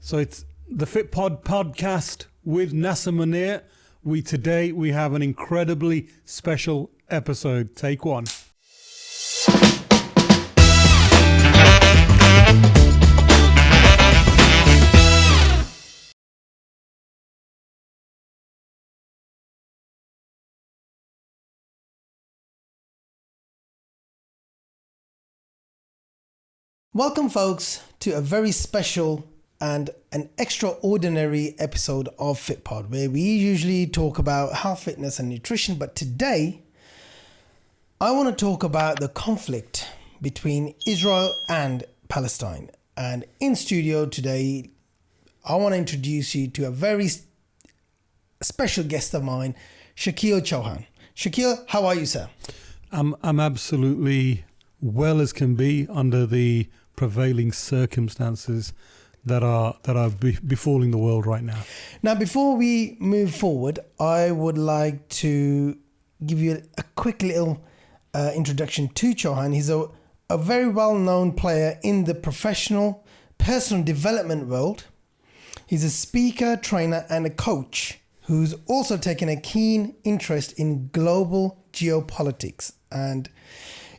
So it's the Fitpod podcast with Nasser Munir. Today we have an incredibly special episode. Take one. Welcome, folks, to a very special and an extraordinary episode of Fitpod, where we usually talk about health, fitness and nutrition. But today, I want to talk about the conflict between Israel and Palestine. And in studio today, I want to introduce you to a very special guest of mine, Shukeel Chohan. Shukeel, how are you, sir? I'm absolutely well as can be under the prevailing circumstances that are befalling the world right now. Now, before we move forward, I would like to give you a quick little introduction to Chohan. He's a very well-known player in the professional personal development world. He's a speaker, trainer, and a coach who's also taken a keen interest in global geopolitics. And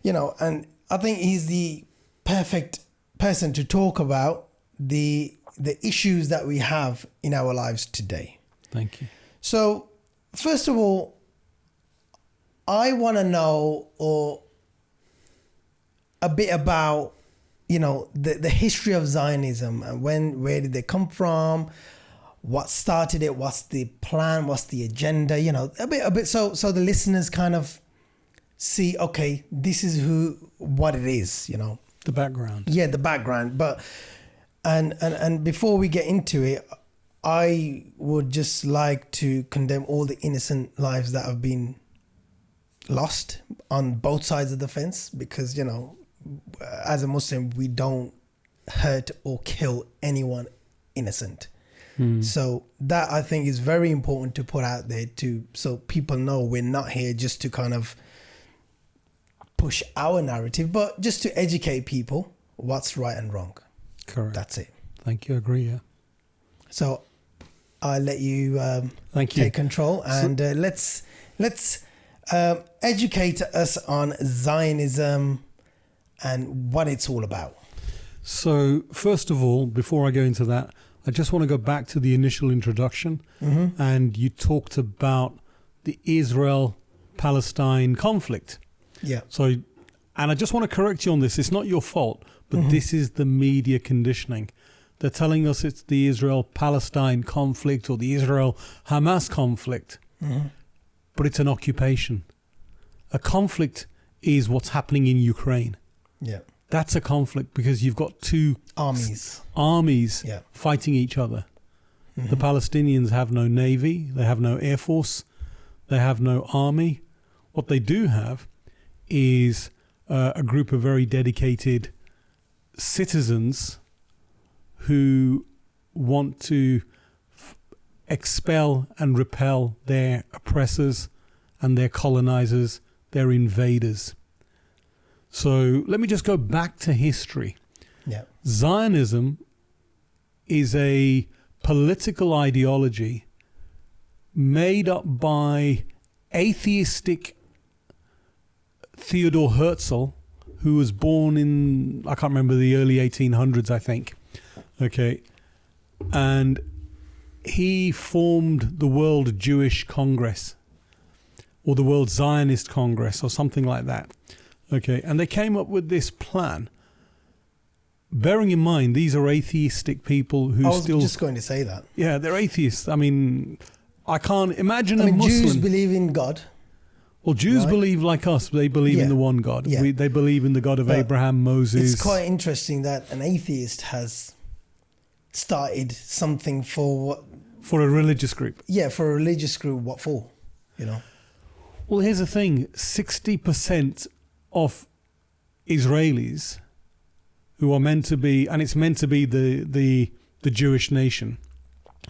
I think he's the perfect person to talk about the issues that we have in our lives today. Thank you. So, first of all, I want to know a bit about, the history of Zionism and where did they come from, what started it, what's the plan, what's the agenda, a bit so the listeners kind of see, okay, this is what it is, The background. Yeah, the background. But and before we get into it, I would just like to condemn all the innocent lives that have been lost on both sides of the fence, because, as a Muslim, we don't hurt or kill anyone innocent. So that, I think, is very important to put out there so people know we're not here just to kind of push our narrative, but just to educate people what's right and wrong. Correct. That's it. Thank you. I agree. Yeah. So I'll let you Thank you. take control and let's educate us on Zionism and what it's all about. So first of all, before I go into that, I just want to go back to the initial introduction. Mm-hmm. And you talked about the Israel-Palestine conflict. Yeah. So, and I just want to correct you on this. It's not your fault, but Mm-hmm. this is the media conditioning. They're telling us it's the Israel-Palestine conflict or the Israel-Hamas conflict, Mm-hmm. but it's an occupation. A conflict is what's happening in Ukraine. Yeah. That's a conflict because you've got two Armies. Yeah. Fighting each other. Mm-hmm. The Palestinians have no navy, they have no air force, they have no army. What they do have is a group of very dedicated citizens who want to expel and repel their oppressors and their colonizers, their invaders. So let me just go back to history. Yeah. Zionism is a political ideology made up by atheistic Theodor Herzl, who was born in, I can't remember, the early 1800s, I think. Okay. And he formed the World Jewish Congress or the World Zionist Congress or something like that. Okay. And they came up with this plan. Bearing in mind, these are atheistic people who I was still... just going to say that. Yeah, they're atheists. I mean, I can't imagine a Muslim... Jews believe in God. Well, Jews right? believe like us. They believe in the one God. Yeah. They believe in the God of Abraham, Moses. It's quite interesting that an atheist has started something for a religious group. Yeah, for a religious group. What for? Well, here's the thing. 60% of Israelis who are meant to be, and it's meant to be the Jewish nation,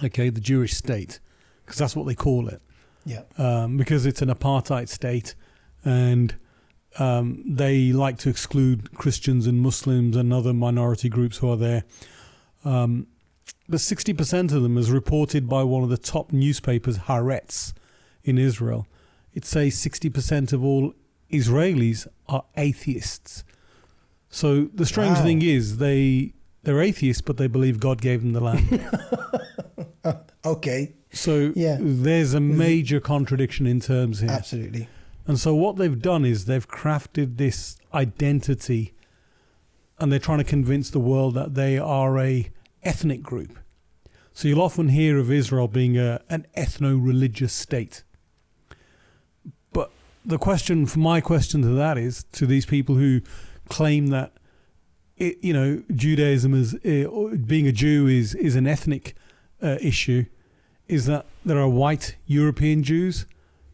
okay, the Jewish state, because that's what they call it. Yeah. Because it's an apartheid state, and they like to exclude Christians and Muslims and other minority groups who are there. but 60% of them, as reported by one of the top newspapers, Haaretz, in Israel, it says 60% of all Israelis are atheists. So the strange thing is they're atheists, but they believe God gave them the land. Okay. So there's a major contradiction in terms here. Absolutely. And so what they've done is they've crafted this identity, and they're trying to convince the world that they are a ethnic group. So you'll often hear of Israel being an ethno-religious state. But my question to that is, to these people who claim that Judaism is being a Jew is an ethnic issue, is that there are white European Jews,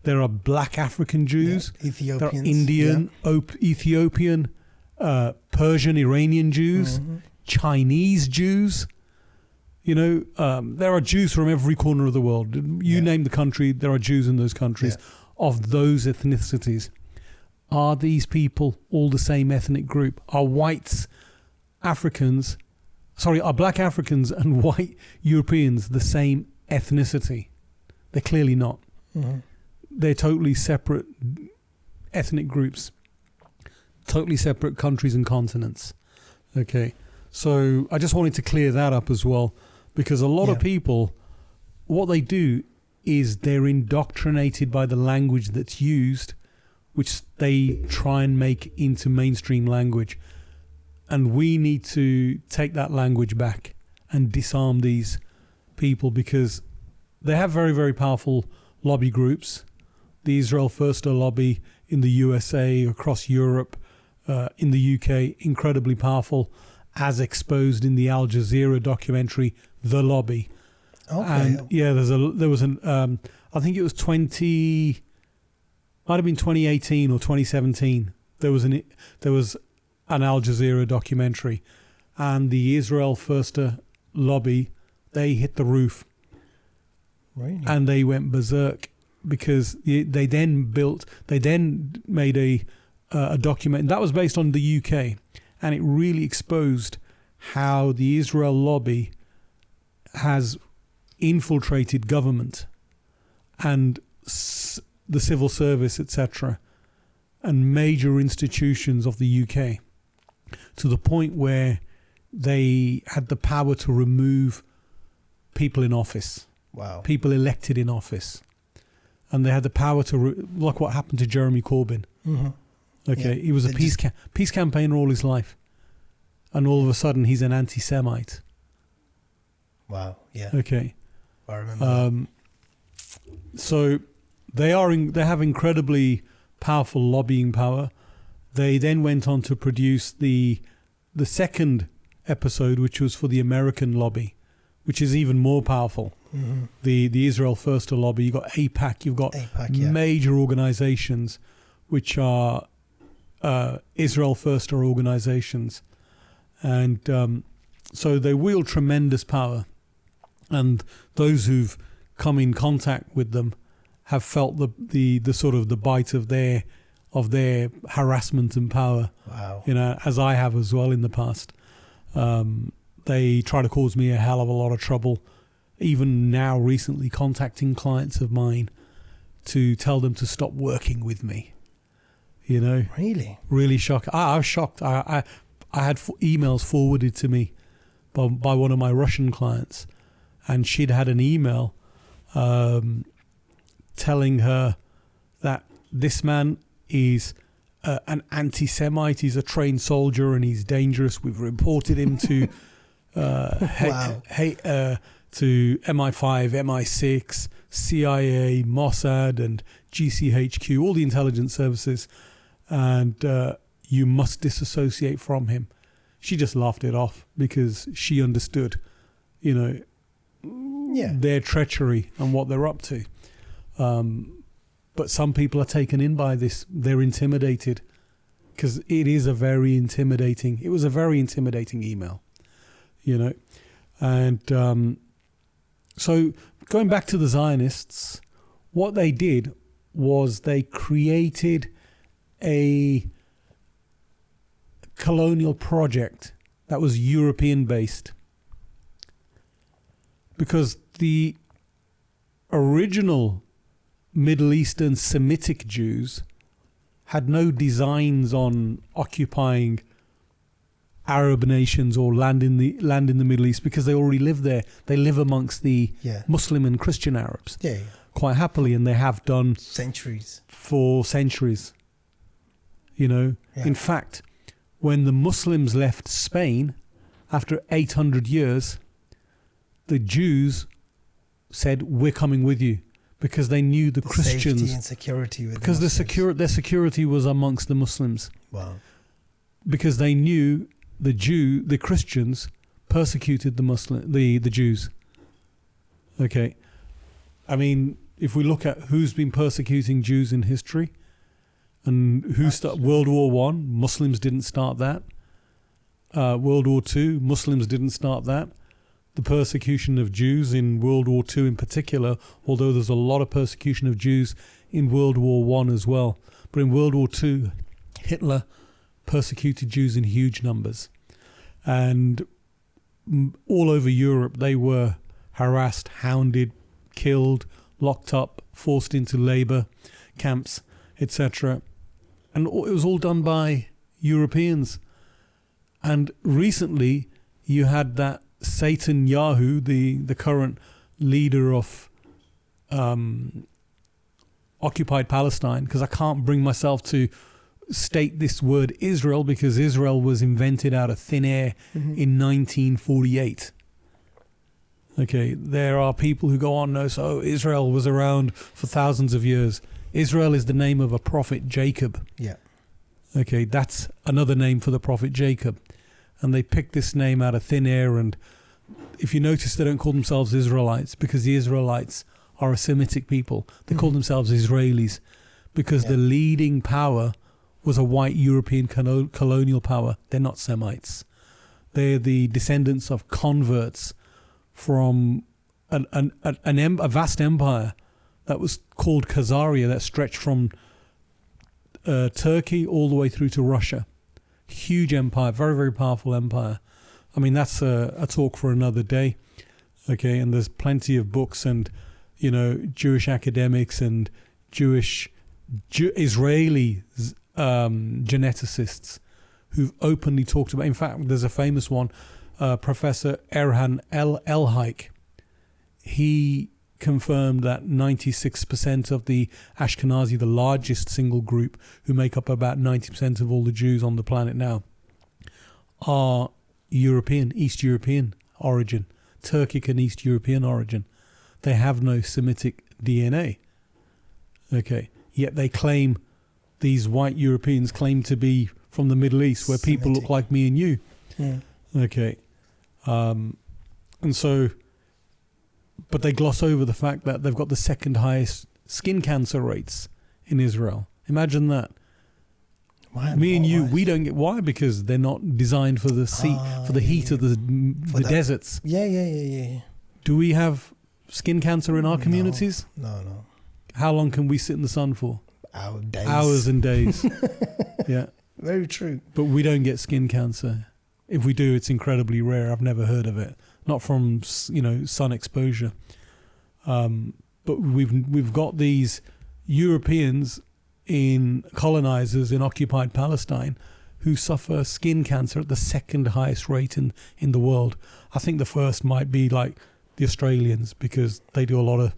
there are black African Jews, Ethiopians, there are Indian, Ethiopian, Persian, Iranian Jews, Chinese Jews. There are Jews from every corner of the world. You name the country, there are Jews in those countries of those ethnicities. Are these people all the same ethnic group? Are black Africans and white Europeans the same ethnicity? They're clearly not. Mm-hmm. They're totally separate ethnic groups, totally separate countries and continents. Okay, so I just wanted to clear that up as well, because a lot of people, what they do is they're indoctrinated by the language that's used, which they try and make into mainstream language. And we need to take that language back and disarm these people, because they have very, very powerful lobby groups. The Israel Firster lobby in the USA, across Europe, in the UK, incredibly powerful, as exposed in the Al Jazeera documentary, The Lobby. Okay. And I think it was might have been 2018 or 2017. There was an Al Jazeera documentary, and the Israel Firster lobby, they hit the roof. Really? And they went berserk, because they then made a document that was based on the UK, and it really exposed how the Israel lobby has infiltrated government and the civil service, etc., and major institutions of the UK, to the point where they had the power to remove people in office. Wow. People elected in office. And they had the power to look what happened to Jeremy Corbyn. Mm-hmm. Okay, he was a peace campaigner all his life, and all of a sudden he's an anti-Semite. Wow. Yeah. Okay. I remember. So they have incredibly powerful lobbying power. They then went on to produce the second episode, which was for the American lobby, which is even more powerful. Mm-hmm. The Israel Firster lobby. You've got AIPAC. You've got major organizations which are Israel Firster organizations, and so they wield tremendous power. And those who've come in contact with them have felt the sort of the bite of their harassment and power. Wow. As I have as well in the past. They try to cause me a hell of a lot of trouble, even now recently contacting clients of mine to tell them to stop working with me. Really shocked. I was shocked. I had emails forwarded to me by one of my Russian clients, and she'd had an email telling her that this man is an anti-Semite, he's a trained soldier and he's dangerous. We've reported him to to MI5, MI6, CIA, Mossad and GCHQ, all the intelligence services, and you must disassociate from him. She just laughed it off because she understood, their treachery and what they're up to. But some people are taken in by this. They're intimidated because it was a very intimidating email, And so going back to the Zionists, what they did was they created a colonial project that was European based. because the original Middle Eastern Semitic Jews had no designs on occupying Arab nations or land in the Middle East, because they already live there. They live amongst the Muslim and Christian Arabs quite happily, and they have done for centuries. You know, in fact, when the Muslims left Spain after 800 years, the Jews said, "We're coming with you," because they knew the Christians, safety and security with because their security was amongst the Muslims. Wow. Because they knew the Christians persecuted the Jews. Okay, I mean, if we look at who's been persecuting Jews in history, and who started World War One, Muslims didn't start that. World War Two, Muslims didn't start that. The persecution of Jews in World War Two in particular, although there's a lot of persecution of Jews in World War One as well. But in World War Two, Hitler persecuted Jews in huge numbers. And all over Europe, they were harassed, hounded, killed, locked up, forced into labor camps, etc. And it was all done by Europeans. And recently, you had that Satan Yahu, the current leader of occupied Palestine, because I can't bring myself to state this word Israel, because Israel was invented out of thin air in 1948. Okay, there are people who go on, no, so Israel was around for thousands of years. Israel is the name of a prophet, Jacob. Yeah. Okay, that's another name for the prophet Jacob. And they picked this name out of thin air. And if you notice, they don't call themselves Israelites, because the Israelites are a Semitic people. They call themselves Israelis because the leading power was a white European colonial power. They're not Semites. They're the descendants of converts from a vast empire that was called Khazaria, that stretched from Turkey all the way through to Russia. Huge empire, very, very powerful empire. I mean, that's a talk for another day. Okay, and there's plenty of books and, you know, Jewish academics and Israeli geneticists who've openly talked about. In fact, there's a famous one, Professor Erhan El-Haik. He confirmed that 96% of the Ashkenazi, the largest single group who make up about 90% of all the Jews on the planet now, are European, East European origin, Turkic and East European origin. They have no Semitic DNA. Okay, yet they claim, these white Europeans claim to be from the Middle East, where Semitic. people look like me and you. Yeah. Okay, and so, but they gloss over the fact that they've got the second highest skin cancer rates in Israel. Imagine that. Why? Me and you, we don't get, why? Because they're not designed for the heat of the deserts. Yeah. Do we have skin cancer in our communities? No. How long can we sit in the sun for? Days. Hours and days. Yeah. Very true. But we don't get skin cancer. If we do, it's incredibly rare. I've never heard of it. Not from, sun exposure. But we've got these Europeans colonizers in occupied Palestine who suffer skin cancer at the second highest rate in the world. I think the first might be like the Australians, because they do a lot of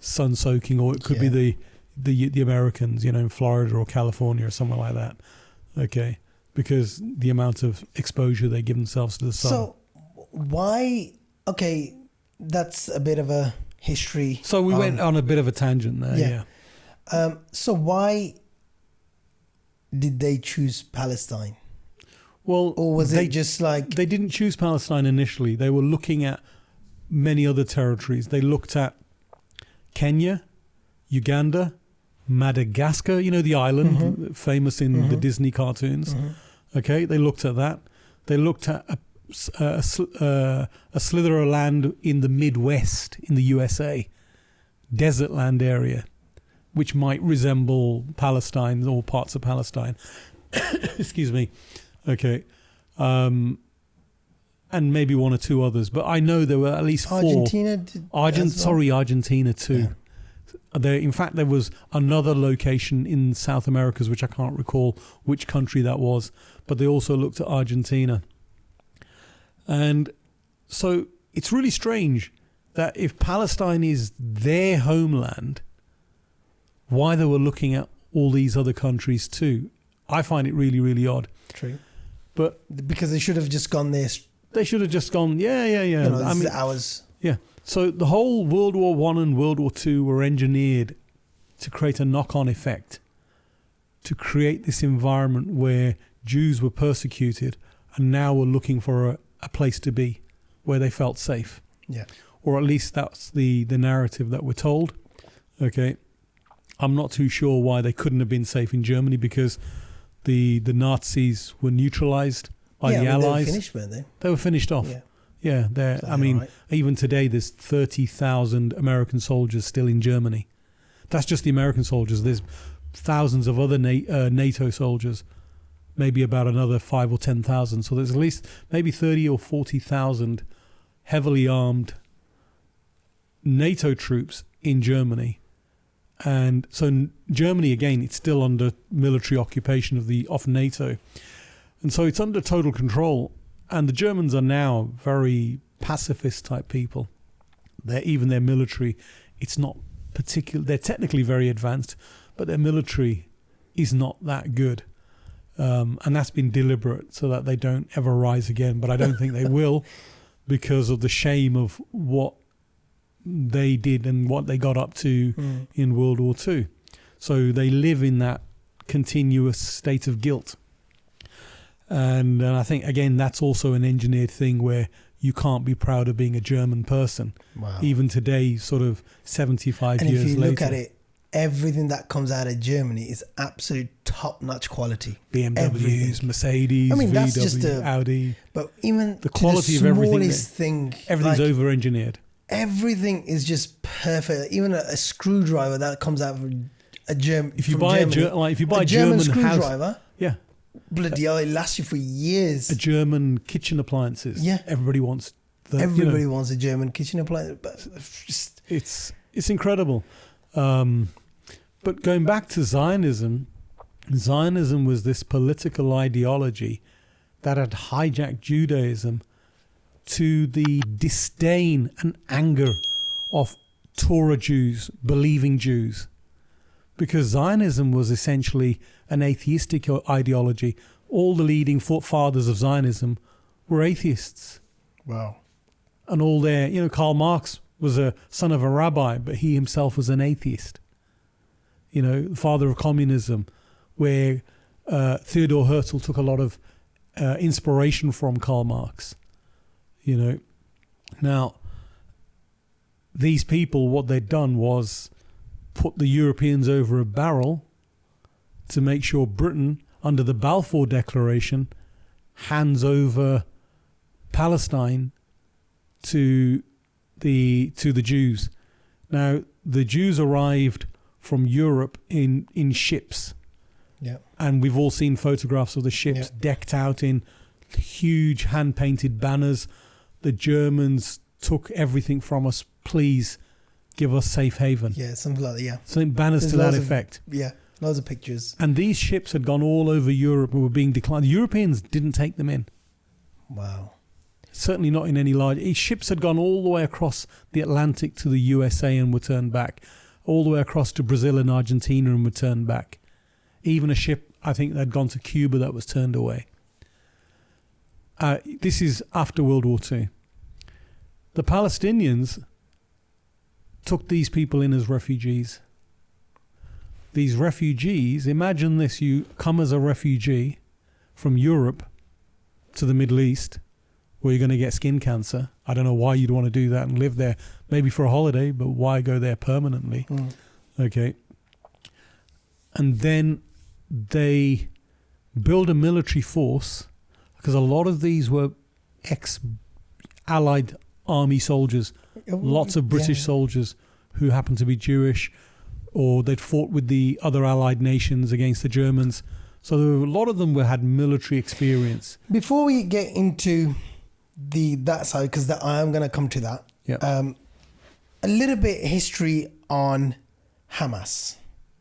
sun soaking, or it could be the Americans, in Florida or California or somewhere like that. Okay, because the amount of exposure they give themselves to the sun. So why? Okay, that's a bit of a history. So we went on a bit of a tangent there. Yeah. So why did they choose Palestine? Well, or was it just like they didn't choose Palestine initially? They were looking at many other territories. They looked at Kenya, Uganda, Madagascar. The island famous in the Disney cartoons. Okay, they looked at that. They looked at a slither of land in the Midwest in the USA, desert land area, which might resemble Palestine or parts of Palestine. Excuse me. Okay. and maybe one or two others. But I know there were at least four. Argentina did Argentina too. Yeah. In fact, there was another location in South Americas, which I can't recall which country that was, but they also looked at Argentina. And so it's really strange that if Palestine is their homeland, why they were looking at all these other countries too. I find it really, really odd. True. But because they should have just gone there. they should have just gone, yeah. You know, this is ours. Yeah. So the whole World War I and World War II were engineered to create a knock-on effect, to create this environment where Jews were persecuted and now were looking for a place to be where they felt safe. Yeah. Or at least that's the narrative that we're told. Okay. I'm not too sure why they couldn't have been safe in Germany, because the Nazis were neutralized by the Allies. They were finished, weren't they? They were finished off. Yeah. Even today there's 30,000 American soldiers still in Germany. That's just the American soldiers. There's thousands of other NATO soldiers, maybe about another 5 or 10,000. So there's at least maybe 30 or 40,000 heavily armed NATO troops in Germany. And so Germany, again, it's still under military occupation of NATO. And so it's under total control. And the Germans are now very pacifist type people. Even their military, it's not particular. They're technically very advanced, but their military is not that good. And that's been deliberate so that they don't ever rise again. But I don't think they will, because of the shame of what they did and what they got up to in World War II. So they live in that continuous state of guilt. And I think, again, that's also an engineered thing where you can't be proud of being a German person. Wow. Even today, sort of 75 and years later. And if you look at it, everything that comes out of Germany is absolute top-notch quality. BMWs, everything. Mercedes, that's VW, just Audi. But even the quality of everything. Everything's like, over-engineered. Everything is just perfect. Even a screwdriver that comes out of a German. If you buy a German screwdriver, house, bloody hell, it lasts you for years. A German kitchen appliances. Yeah, everybody wants. Everybody wants a German kitchen appliance, but it's incredible. But going back to Zionism was this political ideology that had hijacked Judaism to the disdain and anger of Torah Jews, believing Jews. Because Zionism was essentially an atheistic ideology. All the leading fathers of Zionism were atheists. Wow. And all their, Karl Marx was a son of a rabbi, but he himself was an atheist. The father of communism, where Theodor Herzl took a lot of inspiration from Karl Marx. Now, these people, what they'd done was put the Europeans over a barrel to make sure Britain, under the Balfour Declaration, hands over Palestine to the Jews. Now, the Jews arrived from Europe in ships. Yeah. And we've all seen photographs of the ships decked out in huge hand-painted banners. The Germans took everything from us. Please give us safe haven. Yeah, something like that, yeah. Something banners to that effect. Loads of pictures. And these ships had gone all over Europe and were being declined. The Europeans didn't take them in. Wow. Certainly not in any large... Ships had gone all the way across the Atlantic to the USA and were turned back. All the way across to Brazil and Argentina and were turned back. Even a ship, I think, that had gone to Cuba that was turned away. This is after World War II. The Palestinians took these people in as refugees. These refugees, imagine this, you come as a refugee from Europe to the Middle East, where you're going to get skin cancer. I don't know why you'd want to do that and live there, maybe for a holiday, but why go there permanently? Okay. And then they build a military force, because a lot of these were ex-Allied army soldiers, lots of British soldiers who happened to be Jewish, or they'd fought with the other Allied nations against the Germans. So there were a lot of them had military experience. Before we get into that side, because I am going to come to that. Yeah. A little bit history on Hamas.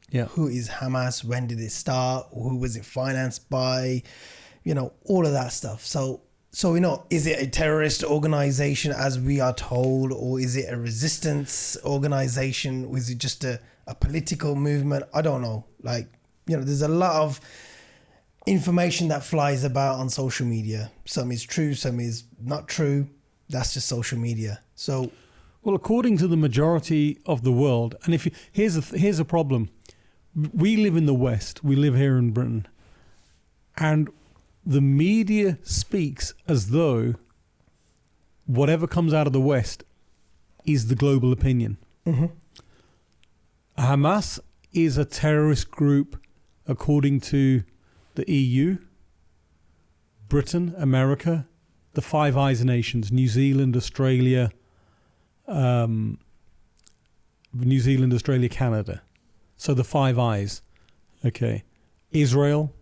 Yeah. Who is Hamas? When did it start? Who was it financed by? All of that stuff. So is it a terrorist organization as we are told, or is it a resistance organization? Or is it just a political movement? I don't know. There's a lot of information that flies about on social media. Some is true, some is not true. That's just social media. So, well, according to the majority of the world, and here's a problem. We live in the West. We live here in Britain, and the media speaks as though whatever comes out of the West is the global opinion. mm-hmm. Hamas is a terrorist group according to the EU, Britain, America, the Five Eyes nations, New Zealand, Australia, Canada. So the Five Eyes. Okay. Israel,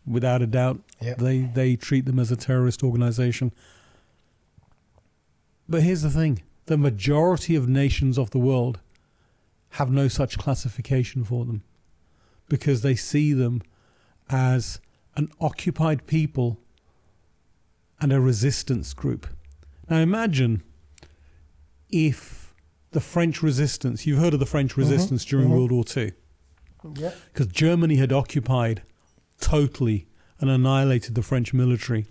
without a doubt, Yep. they treat them as a terrorist organization. But here's the thing. The majority of nations of the world have no such classification for them, because they see them as an occupied people and a resistance group. Now imagine if the French resistance, you've heard of the French resistance during World War II, Yeah. because Germany had occupied totally and annihilated the French military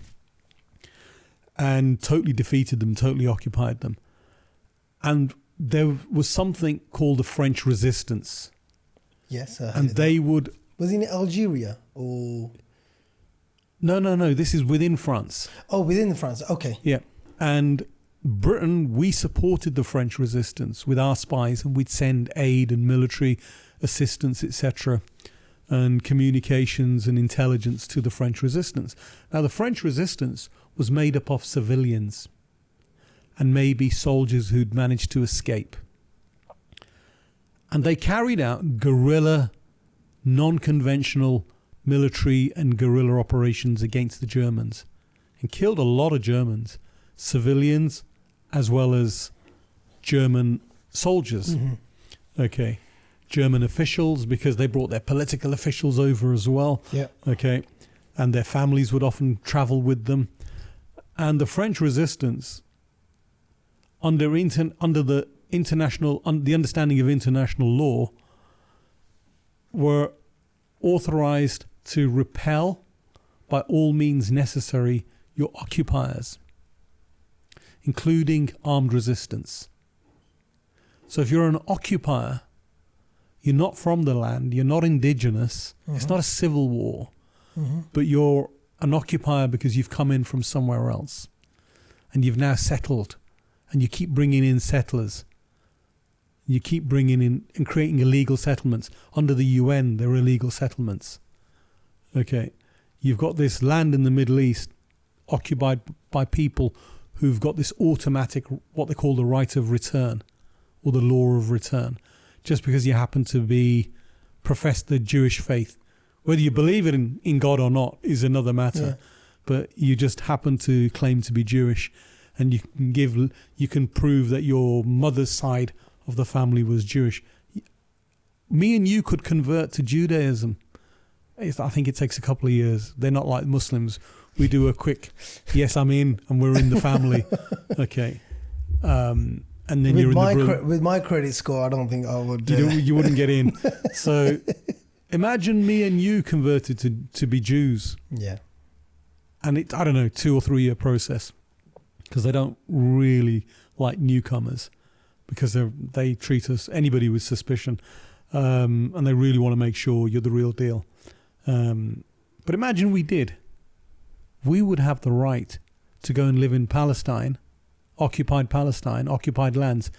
and totally defeated them, totally occupied them. And there was something called the French resistance. Yes. And they would... Was it in Algeria or... No. This is within France. Oh, within France. Okay. Yeah. And Britain, we supported the French resistance with our spies, and we'd send aid and military assistance, etc., and communications and intelligence to the French resistance. Now, the French resistance was made up of civilians and maybe soldiers who'd managed to escape. And they carried out guerrilla, non-conventional military and guerrilla operations against the Germans and killed a lot of Germans, civilians as well as German soldiers. Mm-hmm. Okay. German officials, because they brought their political officials over as well. Yeah. Okay. And their families would often travel with them. And the French resistance, under the understanding of international law, were authorized to repel by all means necessary your occupiers, including armed resistance. So if you're an occupier, you're not from the land, you're not indigenous, it's not a civil war, but you're an occupier because you've come in from somewhere else and you've now settled, and you keep bringing in settlers. You keep bringing in and creating illegal settlements. Under the UN, there are illegal settlements. Okay. You've got this land in the Middle East occupied by people who've got this automatic, what they call the right of return, or the law of return, just because you happen to profess the Jewish faith. Whether you believe it in God or not is another matter, but you just happen to claim to be Jewish, and you can prove that your mother's side of the family was Jewish. Me and you could convert to Judaism. I think it takes a couple of years. They're not like Muslims. We do a quick, yes, I'm in, and we're in the family. Okay. And then with my credit score, I don't think I would. You wouldn't get in. So imagine me and you converted to be Jews. Yeah. And it's, I don't know, 2 or 3 year process, because they don't really like newcomers, because they treat anybody with suspicion, and they really want to make sure you're the real deal. But imagine we did. We would have the right to go and live in Palestine, occupied lands,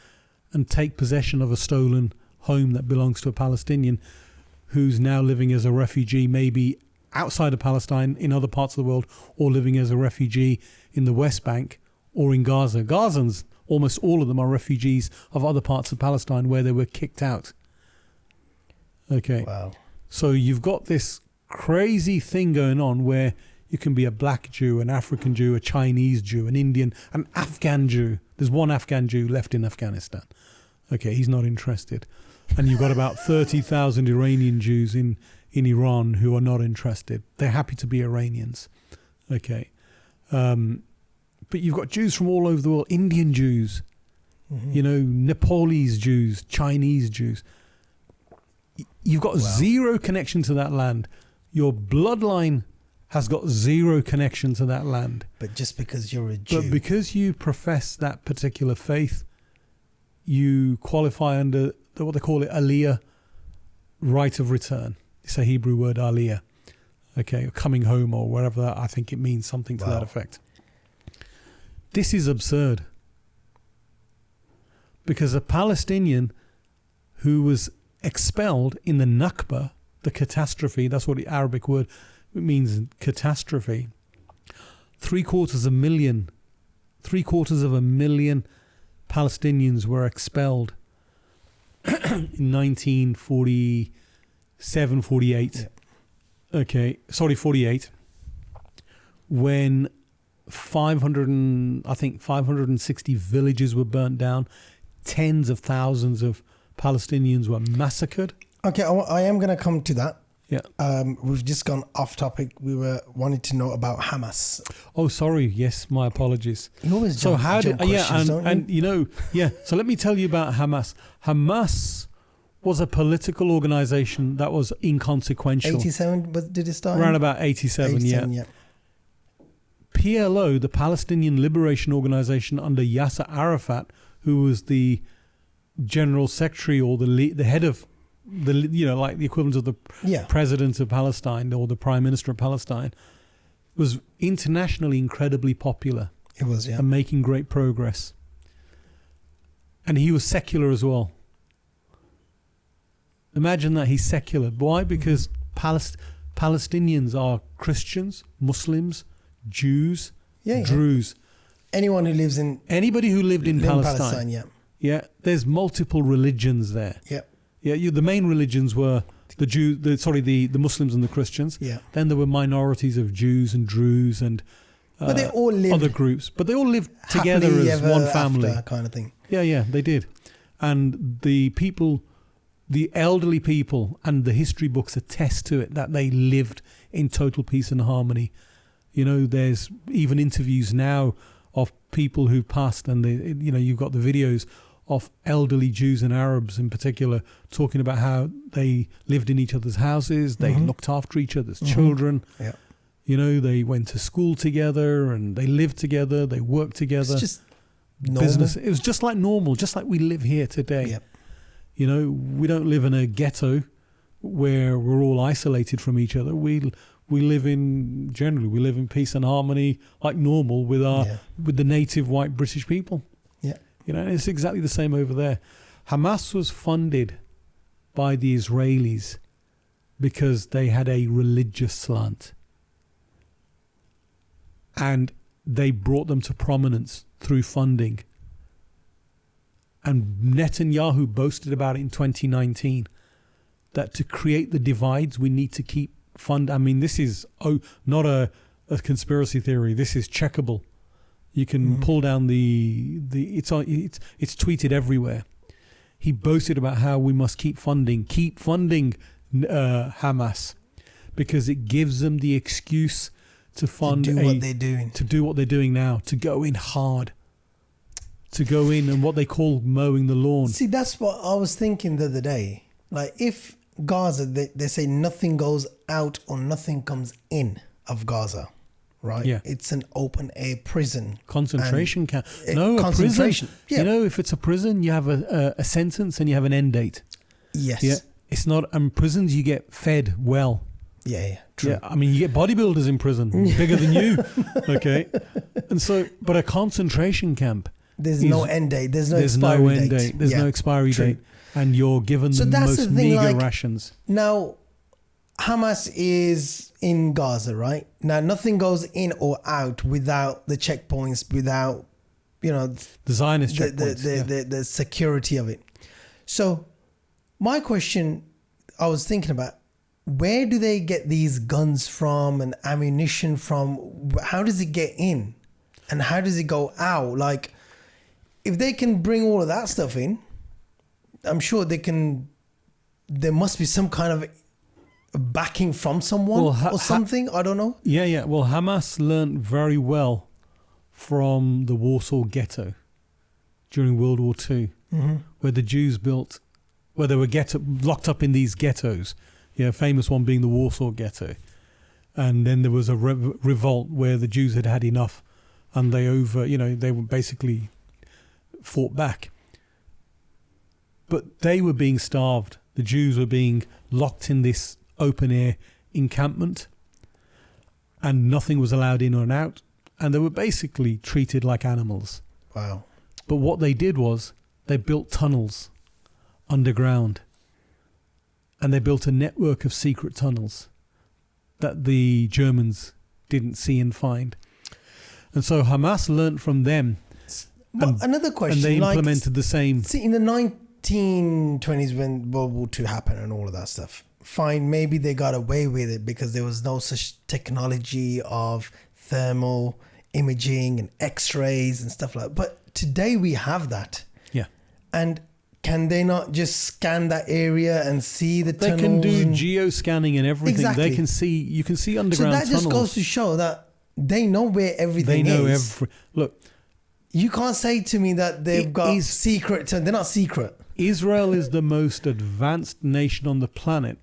and take possession of a stolen home that belongs to a Palestinian who's now living as a refugee, maybe outside of Palestine, in other parts of the world, or living as a refugee in the West Bank or in Gaza. Gazans, almost all of them, are refugees of other parts of Palestine where they were kicked out. Okay. Wow. So you've got this crazy thing going on where You can be a black Jew, an African Jew, a Chinese Jew, an Indian, an Afghan Jew. There's one Afghan Jew left in Afghanistan. Okay, he's not interested. And you've got about 30,000 Iranian Jews in Iran who are not interested. They're happy to be Iranians. Okay. But you've got Jews from all over the world, Indian Jews, Nepalese Jews, Chinese Jews. You've got zero connection to that land. Your bloodline has got zero connection to that land. But just because you're a Jew. But because you profess that particular faith, you qualify under what they call it, aliyah, right of return. It's a Hebrew word, aliyah. Okay, coming home or wherever that, I think it means something to that effect. This is absurd. Because a Palestinian who was expelled in the Nakba, the catastrophe, that's what the Arabic word means, catastrophe. 750,000 Palestinians were expelled in 1947, 48. Yeah. Okay, sorry, 48. When 560 villages were burnt down, tens of thousands of Palestinians were massacred. Okay, I am going to come to that. Yeah. We've just gone off topic. We were wanting to know about Hamas. Oh, sorry. Yes, my apologies. You always jump questions, don't you? So let me tell you about Hamas. Hamas was a political organization that was inconsequential. 87, did it start? Around about 87, yeah. PLO, the Palestinian Liberation Organization under Yasser Arafat, who was the general secretary or the head of like the equivalent of the president of Palestine or the prime minister of Palestine, was internationally incredibly popular. It was, yeah. And making great progress. And he was secular as well. Imagine that, he's secular. Why? Because Palestinians are Christians, Muslims, Jews, Druze. Anybody who lived in Palestine. Yeah. There's multiple religions there. Yeah. Yeah, the main religions were the Muslims and the Christians. Yeah. Then there were minorities of Jews and Druze and but they all lived other groups. But they all lived together as one family. Kind of thing. Yeah, they did. And the people, the elderly people, and the history books attest to it, that they lived in total peace and harmony. There's even interviews now of people who passed, and you've got the videos of elderly Jews and Arabs in particular talking about how they lived in each other's houses, they looked after each other's children. Yeah. They went to school together and they lived together, they worked together. It's just normal. Business. It was just like normal, just like we live here today. Yep. We don't live in a ghetto where we're all isolated from each other. We live in peace and harmony, like normal with the native white British people. Yeah. It's exactly the same over there. Hamas was funded by the Israelis because they had a religious slant. And they brought them to prominence through funding. And Netanyahu boasted about it in 2019, that to create the divides, we need to keep I mean, this is not a conspiracy theory. This is checkable. You can pull down it's tweeted everywhere. He boasted about how we must keep funding Hamas, because it gives them the excuse to fund what they're doing. To do what they're doing now, to go in hard. To go in and what they call mowing the lawn. See, that's what I was thinking the other day. Like, if Gaza, they say nothing goes out or nothing comes in of Gaza, right? Yeah. It's an open air prison. Concentration camp. No, concentration. A prison. Yeah. If it's a prison, you have a sentence and you have an end date. Yes. Yeah. It's not, prisons you get fed well. Yeah, true. Yeah, I mean, you get bodybuilders in prison, bigger than you. Okay. And so, but a concentration camp. There's no end date. There's no expiry date. There's no expiry date. And you're given the most meager rations. Now, Hamas is in Gaza, right? Now, nothing goes in or out without the checkpoints, without, the Zionist checkpoints. The security of it. So, my question I was thinking about, where do they get these guns from and ammunition from? How does it get in? And how does it go out? Like, if they can bring all of that stuff in, I'm sure they can. There must be some kind of backing from someone or something. I don't know. Yeah. Well, Hamas learned very well from the Warsaw Ghetto during World War II, where the Jews built, where they were locked up in these ghettos. Yeah, famous one being the Warsaw Ghetto. And then there was a revolt where the Jews had had enough, and they were basically fought back. But they were being starved. The Jews were being locked in this open air encampment, and nothing was allowed in or out, and they were basically treated like animals. Wow. But what they did was they built tunnels underground, and they built a network of secret tunnels that the Germans didn't see and find. And so Hamas learnt from them. Another question. And they implemented the same. See, in the 1920s when World War II happened and all of that stuff, fine, maybe they got away with it because there was no such technology of thermal imaging and x-rays and stuff like that. But today we have that. Yeah. And can they not just scan that area and see the tunnels? They can do geo-scanning and everything. Exactly. You can see underground tunnels. So that just goes to show that they know where everything is. They know Look. You can't say to me that they've got secret. They're not secret. Israel is the most advanced nation on the planet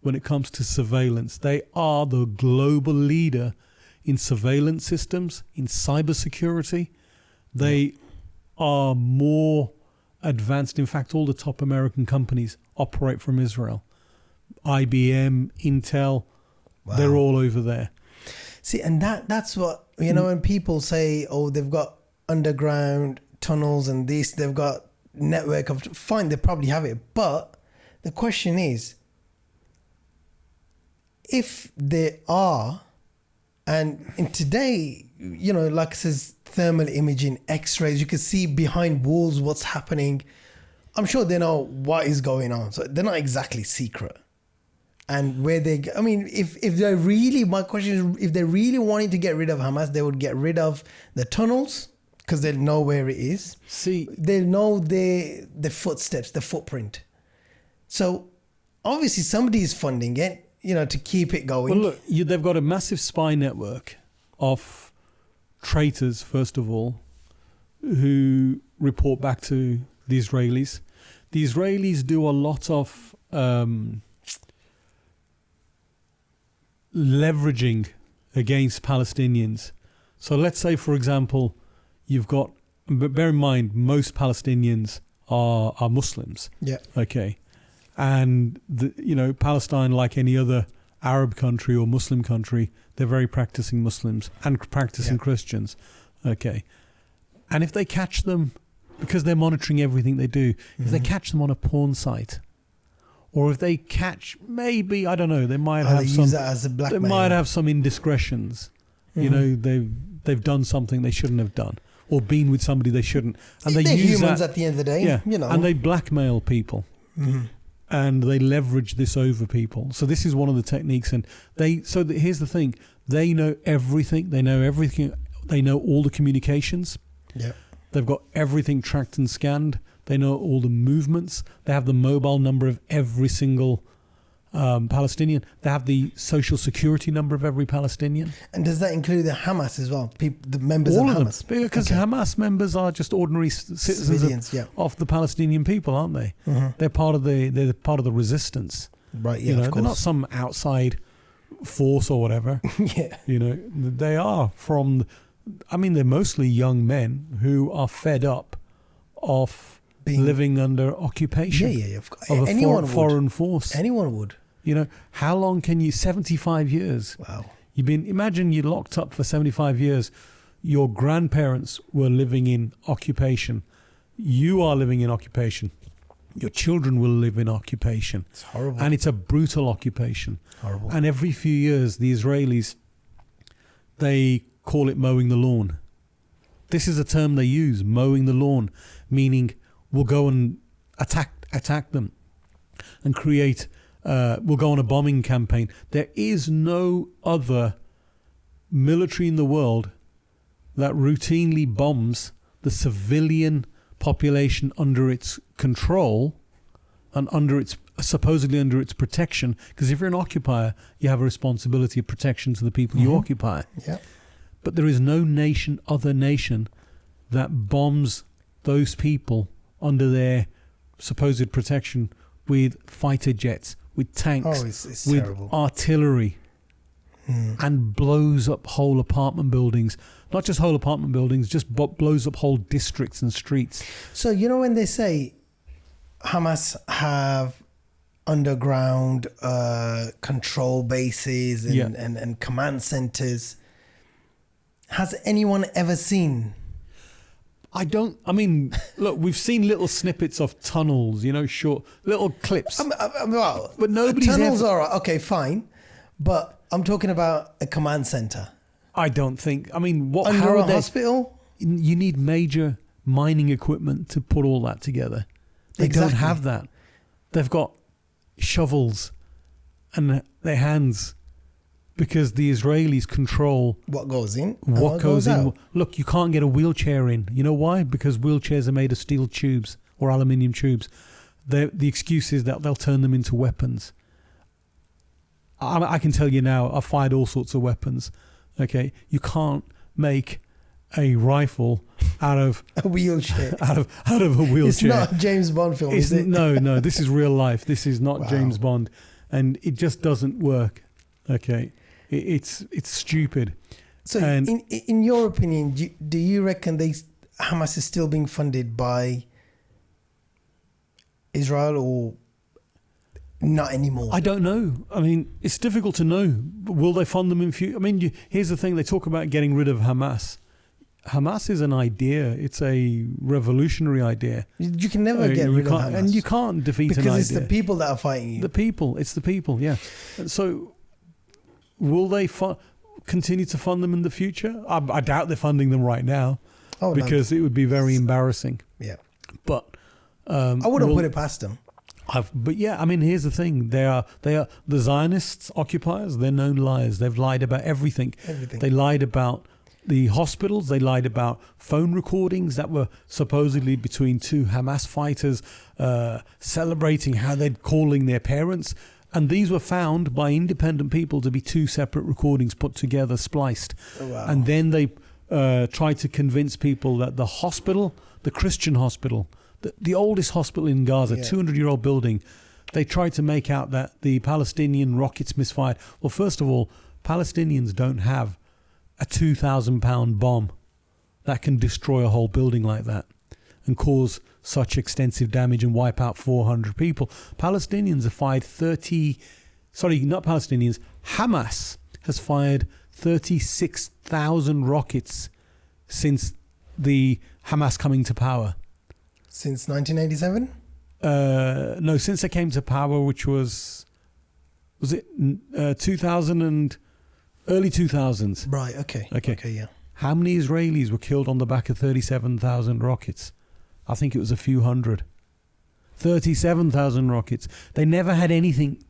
when it comes to surveillance. They are the global leader in surveillance systems, in cybersecurity. They are more advanced. In fact, all the top American companies operate from Israel. IBM, Intel, they're all over there. See, and that's what, when people say, oh, they've got underground tunnels and this, they've got network of, fine, they probably have it. But the question is, if they are, and in today, like it says, thermal imaging, x-rays, you can see behind walls what's happening. I'm sure they know what is going on. So they're not exactly secret. And where if they're really, my question is, if they're really wanting to get rid of Hamas, they would get rid of the tunnels because they'll know where it is. See, they'll know the footsteps, the footprint. So obviously somebody is funding it, to keep it going. Well, look, they've got a massive spy network of traitors, first of all, who report back to the Israelis. The Israelis do a lot of leveraging against Palestinians. So let's say, for example, you've got, bear in mind, most Palestinians are Muslims. Yeah. Okay. And, Palestine, like any other Arab country or Muslim country, they're very practicing Muslims and practicing Christians. Okay. And if they catch them, because they're monitoring everything they do, if they catch them on a porn site, or if they catch, maybe, I don't know, they might have use that as a blackmail. They might have some indiscretions. They've done something they shouldn't have done, or been with somebody they shouldn't. And they're use humans that, at the end of the day. Yeah. And they blackmail people. Mm-hmm. And they leverage this over people. So this is one of the techniques. And here's the thing. They know everything. They know everything. They know all the communications. Yeah. They've got everything tracked and scanned. They know all the movements. They have the mobile number of every single Palestinian. They have the social security number of every Palestinian. And does that include the Hamas as well? The members all of of Hamas? Them. Because Hamas members are just ordinary citizens of the Palestinian people, aren't they? Mm-hmm. They're part of the resistance. Right, yeah, of course. They're not some outside force or whatever. Yeah. They are they're mostly young men who are fed up of living under occupation. Yeah. Of a foreign force. Anyone would. How long can you? 75 years. Wow. Imagine you're locked up for 75 years. Your grandparents were living in occupation. You are living in occupation. Your children will live in occupation. It's horrible. And it's a brutal occupation. Horrible. And every few years, the Israelis, they call it mowing the lawn. This is a term they use, mowing the lawn, meaning we'll go and attack them and create will go on a bombing campaign. There is no other military in the world that routinely bombs the civilian population under its control and supposedly under its protection. Because if you're an occupier, you have a responsibility of protection to the people you occupy. Yeah. But there is no other nation that bombs those people under their supposed protection with fighter jets, with tanks, it's with terrible. artillery, and blows up whole apartment buildings. Not just whole apartment buildings, just blows up whole districts and streets. So, you know, when they say Hamas have underground control bases and command centers, has anyone ever seen? I mean, look, we've seen little snippets of tunnels, short little clips. Well, but nobody's tunnels are okay, fine, but I'm talking about a command center. I don't think. I mean, what under how a are they, hospital? You need major mining equipment to put all that together. They Exactly. don't have that. They've got shovels and their hands because the Israelis control What goes in? what goes in. out. Look, you can't get a wheelchair in. You know why? Because wheelchairs are made of steel tubes or aluminium tubes. The excuse is that they'll turn them into weapons. I can tell you now, I've fired all sorts of weapons. Okay, you can't make a rifle out of A wheelchair. out of a wheelchair. It's not a James Bond film, is it? No. This is real life. This is not Wow. James Bond, and it just doesn't work. Okay, it's stupid. So, And- in your opinion, do you reckon Hamas is still being funded by Israel or not anymore? I don't know. I mean, it's difficult to know. Will they fund them in future? I mean, here's the thing. They talk about getting rid of Hamas. Hamas is an idea. It's a revolutionary idea. You can never get You rid of can't- Hamas. And you can't defeat an idea. because it's the people that are fighting you. The people. It's the people, yeah. So will they continue to fund them in the future? I doubt they're funding them right now because it would be very embarrassing. Yeah. But I wouldn't put it past them. But yeah, I mean, here's the thing: they are the Zionists, occupiers. They're known liars. They've lied about everything. They lied about the hospitals. They lied about phone recordings that were supposedly between two Hamas fighters celebrating how they're calling their parents. And these were found by independent people to be two separate recordings put together, spliced. Oh, wow. And then they tried to convince people that the hospital, the Christian hospital, the oldest hospital in Gaza, 200-year-old building, they tried to make out that the Palestinian rockets misfired. Well, first of all, Palestinians don't have a 2,000-pound bomb that can destroy a whole building like that and cause such extensive damage and wipe out 400 people. Palestinians have fired Hamas has fired 36,000 rockets since the Hamas coming to power. Since 1987? No, since they came to power, which was it 2000 and early 2000s. Right, okay, yeah. How many Israelis were killed on the back of 37,000 rockets? I think it was a few hundred. 37,000 rockets. They never had anything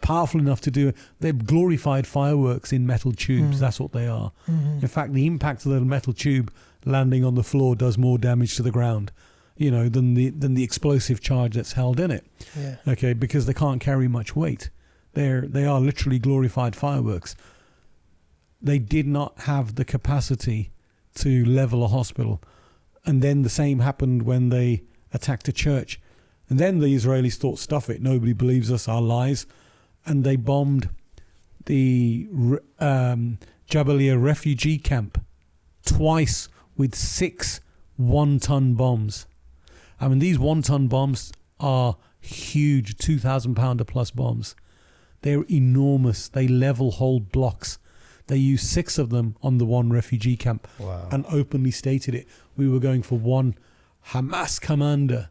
powerful enough to do it. They're glorified fireworks in metal tubes. That's what they are. Mm-hmm. In fact, the impact of the metal tube landing on the floor does more damage to the ground, than the explosive charge that's held in it. Yeah. Okay, because they can't carry much weight. They are literally glorified fireworks. They did not have the capacity to level a hospital. And then the same happened when they attacked a church. And then the Israelis thought, stuff it, nobody believes us, our lies. And they bombed the Jabalia refugee camp twice with 6 one-ton bombs. I mean, these one-ton bombs are huge, 2,000-pounder plus bombs. They're enormous. They level whole blocks. They used 6 of them on the one refugee camp. Wow. And openly stated it. We were going for one Hamas commander.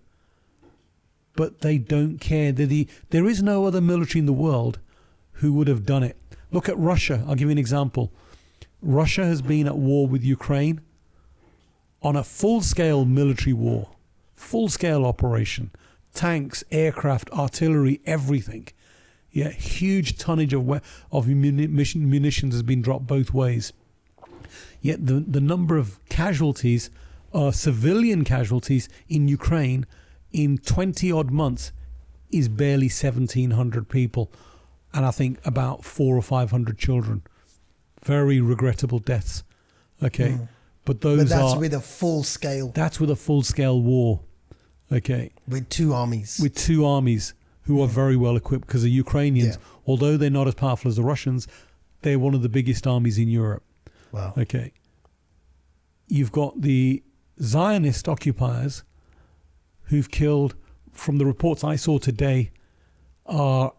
But they don't care. There is no other military in the world who would have done it. Look at Russia. I'll give you an example. Russia has been at war with Ukraine on a full-scale military war, full-scale operation, tanks, aircraft, artillery, everything. Yeah, huge tonnage of munitions has been dropped both ways. Yet the number of casualties, civilian casualties in Ukraine in 20 odd months is barely 1,700 people. And I think about 400 or 500 children. Very regrettable deaths. Okay. But that's with a full scale. That's with a full scale war. Okay. With two armies. Who are very well equipped, because the Ukrainians, although they're not as powerful as the Russians, they're one of the biggest armies in Europe. Wow. Okay. You've got the Zionist occupiers who've killed, from the reports I saw today, I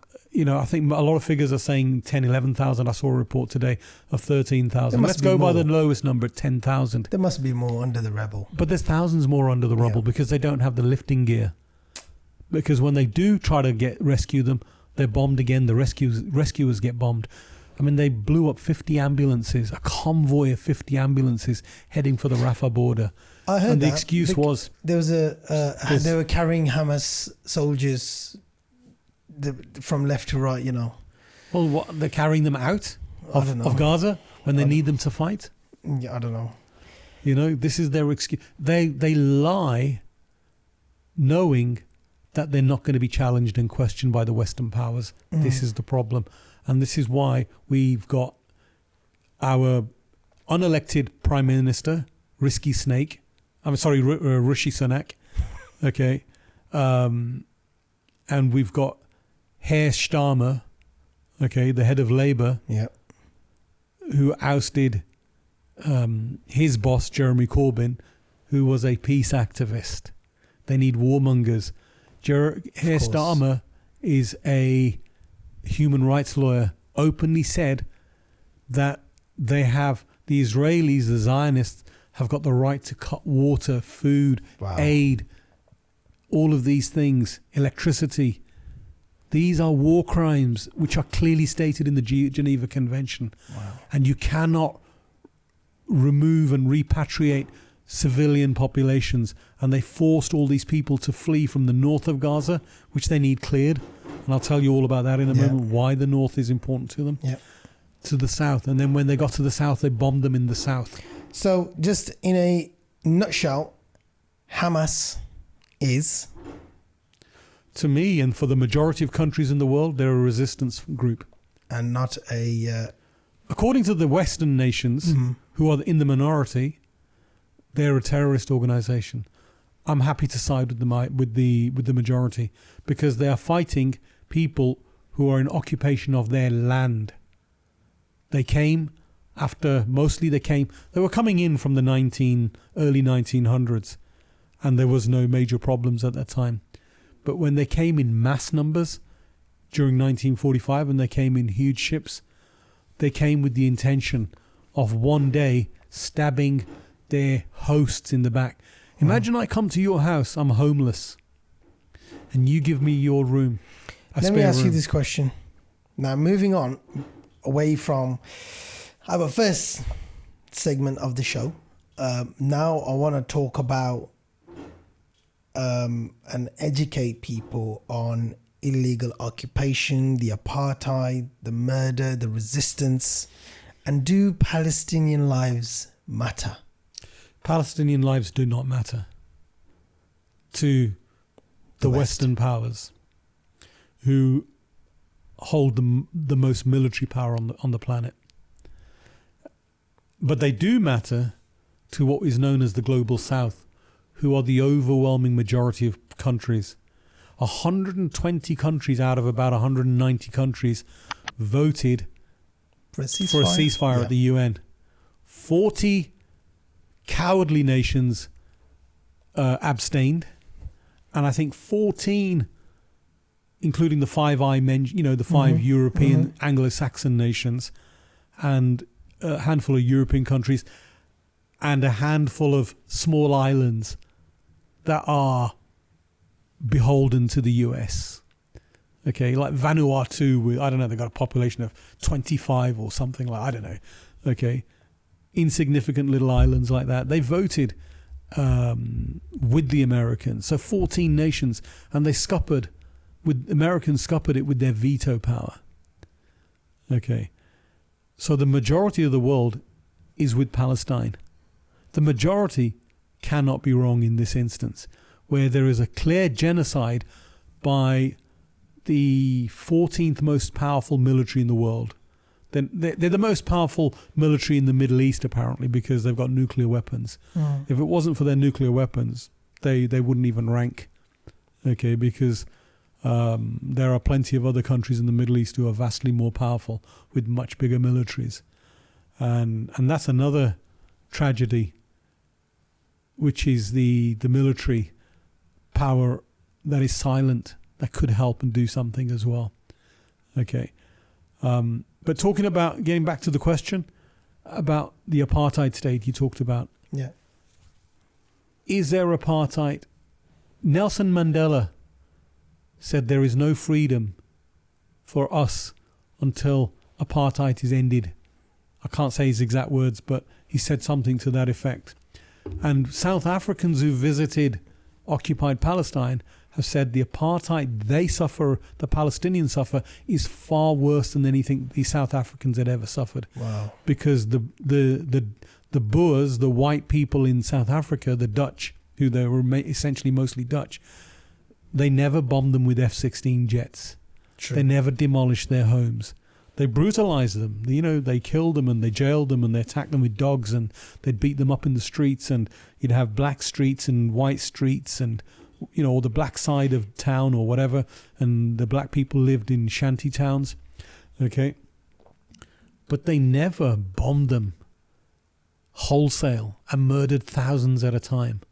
think a lot of figures are saying 10, 11,000. I saw a report today of 13,000. Let's go by the lowest number at 10,000. There must be more under the rubble. But there's thousands more under the rubble because they don't have the lifting gear. Because when they do try to rescue them, they're bombed again. The rescuers get bombed. I mean, they blew up 50 ambulances, a convoy of 50 ambulances heading for the Rafah border. I heard and the that. excuse was there was they were carrying Hamas soldiers from left to right. Well, what, they're carrying them out of Gaza when they need them to fight? Yeah, I don't know. This is their excuse. They lie, knowing that they're not going to be challenged and questioned by the Western powers. This is the problem. And this is why we've got our unelected Prime Minister, Rishi Sunak. Okay. And we've got Herr Starmer, okay, the head of Labour, who ousted his boss, Jeremy Corbyn, who was a peace activist. They need warmongers. Herr Starmer is a human rights lawyer, openly said that the Israelis, the Zionists, have got the right to cut water, food, aid, all of these things, electricity. These are war crimes which are clearly stated in the Geneva Convention. Wow. And you cannot remove and repatriate civilian populations, and they forced all these people to flee from the north of Gaza, which they need cleared, and I'll tell you all about that in a moment, why the north is important to them, to the south. And then when they got to the south, they bombed them in the south. So just in a nutshell, Hamas is, to me and for the majority of countries in the world, they're a resistance group, and not a according to the Western nations who are in the minority, they're a terrorist organization. I'm happy to side with the majority, because they are fighting people who are in occupation of their land. They came after, they were coming in from the early 1900s, and there was no major problems at that time. But when they came in mass numbers during 1945, and they came in huge ships, they came with the intention of one day stabbing their hosts in the back. Imagine I come to your house, I'm homeless, and you give me your room. Let me ask you this question. Now, moving on away from our first segment of the show, now I want to talk about and educate people on illegal occupation, the apartheid, the murder, the resistance, and do Palestinian lives matter? Palestinian lives do not matter to the Western powers, who hold the most military power on the planet. But they do matter to what is known as the Global South, who are the overwhelming majority of countries. 120 countries out of about 190 countries voted for a ceasefire at the UN. 40 cowardly nations abstained, and I think 14, including the five I mentioned, the five European Anglo-Saxon nations, and a handful of European countries, and a handful of small islands that are beholden to the US. Okay, like Vanuatu, I don't know, they've got a population of 25 or something like, I don't know. Okay, insignificant little islands like that. They voted with the Americans, so 14 nations, and they scuppered Americans scuppered it with their veto power. Okay. So the majority of the world is with Palestine. The majority cannot be wrong in this instance, where there is a clear genocide by the 14th most powerful military in the world. They're the most powerful military in the Middle East, apparently, because they've got nuclear weapons. If it wasn't for their nuclear weapons, they wouldn't even rank. Okay, because there are plenty of other countries in the Middle East who are vastly more powerful with much bigger militaries. And that's another tragedy, which is the military power that is silent, that could help and do something as well. Okay. But talking about, getting back to the question about the apartheid state you talked about. Yeah. Is there apartheid? Nelson Mandela said there is no freedom for us until apartheid is ended. I can't say his exact words, but he said something to that effect. And South Africans who visited occupied Palestine have said the apartheid they suffer, the Palestinians suffer, is far worse than anything the South Africans had ever suffered. Wow. Because the Boers, the white people in South Africa, the Dutch, who they were essentially mostly Dutch, they never bombed them with F-16 jets. True. They never demolished their homes. They brutalized them. You know, they killed them and they jailed them and they attacked them with dogs and they'd beat them up in the streets, and you'd have black streets and white streets and, you know, or the black side of town or whatever, and the black people lived in shanty towns. Okay. But they never bombed them wholesale and murdered thousands at a time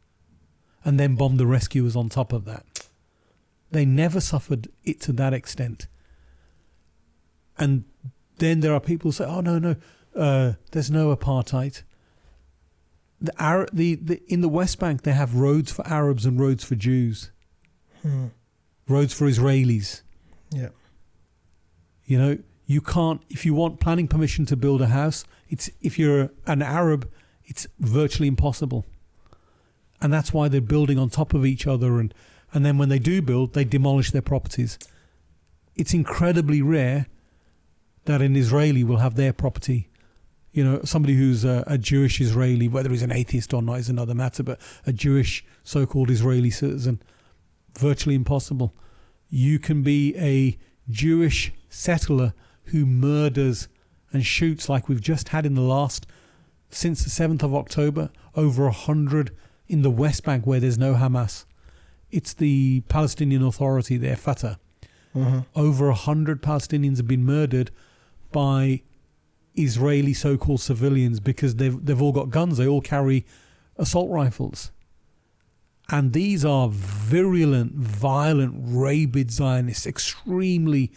and then bombed the rescuers on top of that. They never suffered it to that extent. And then there are people who say, oh, no, there's no apartheid. In the West Bank, they have roads for Arabs and roads for Jews. Roads for Israelis. Yeah. You know, you can't, if you want planning permission to build a house, if you're an Arab, it's virtually impossible. And that's why they're building on top of each other. And then when they do build, they demolish their properties. It's incredibly rare that an Israeli will have their property. You know, somebody who's a Jewish Israeli, whether he's an atheist or not is another matter, but a Jewish so-called Israeli citizen, virtually impossible. You can be a Jewish settler who murders and shoots, like we've just had since the 7th of October, over 100 in the West Bank where there's no Hamas. It's the Palestinian Authority there, Fatah. Over 100 Palestinians have been murdered by Israeli so-called civilians because they've all got guns. They all carry assault rifles. And these are virulent, violent, rabid Zionists, extremely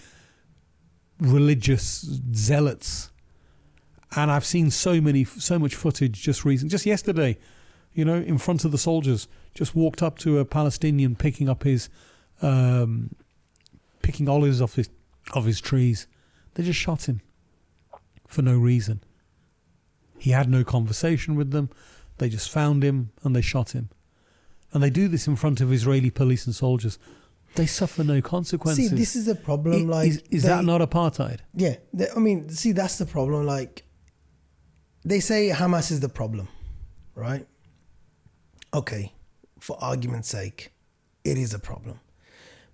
religious zealots. And I've seen so much footage just yesterday, you know, in front of the soldiers, just walked up to a Palestinian picking up his picking olives off his trees. They just shot him for no reason. He had no conversation with them. They just found him and they shot him. And they do this in front of Israeli police and soldiers. They suffer no consequences. See, this is the problem. Is that not apartheid? Yeah. That's the problem. Like, they say Hamas is the problem, right? Okay, for argument's sake, it is a problem.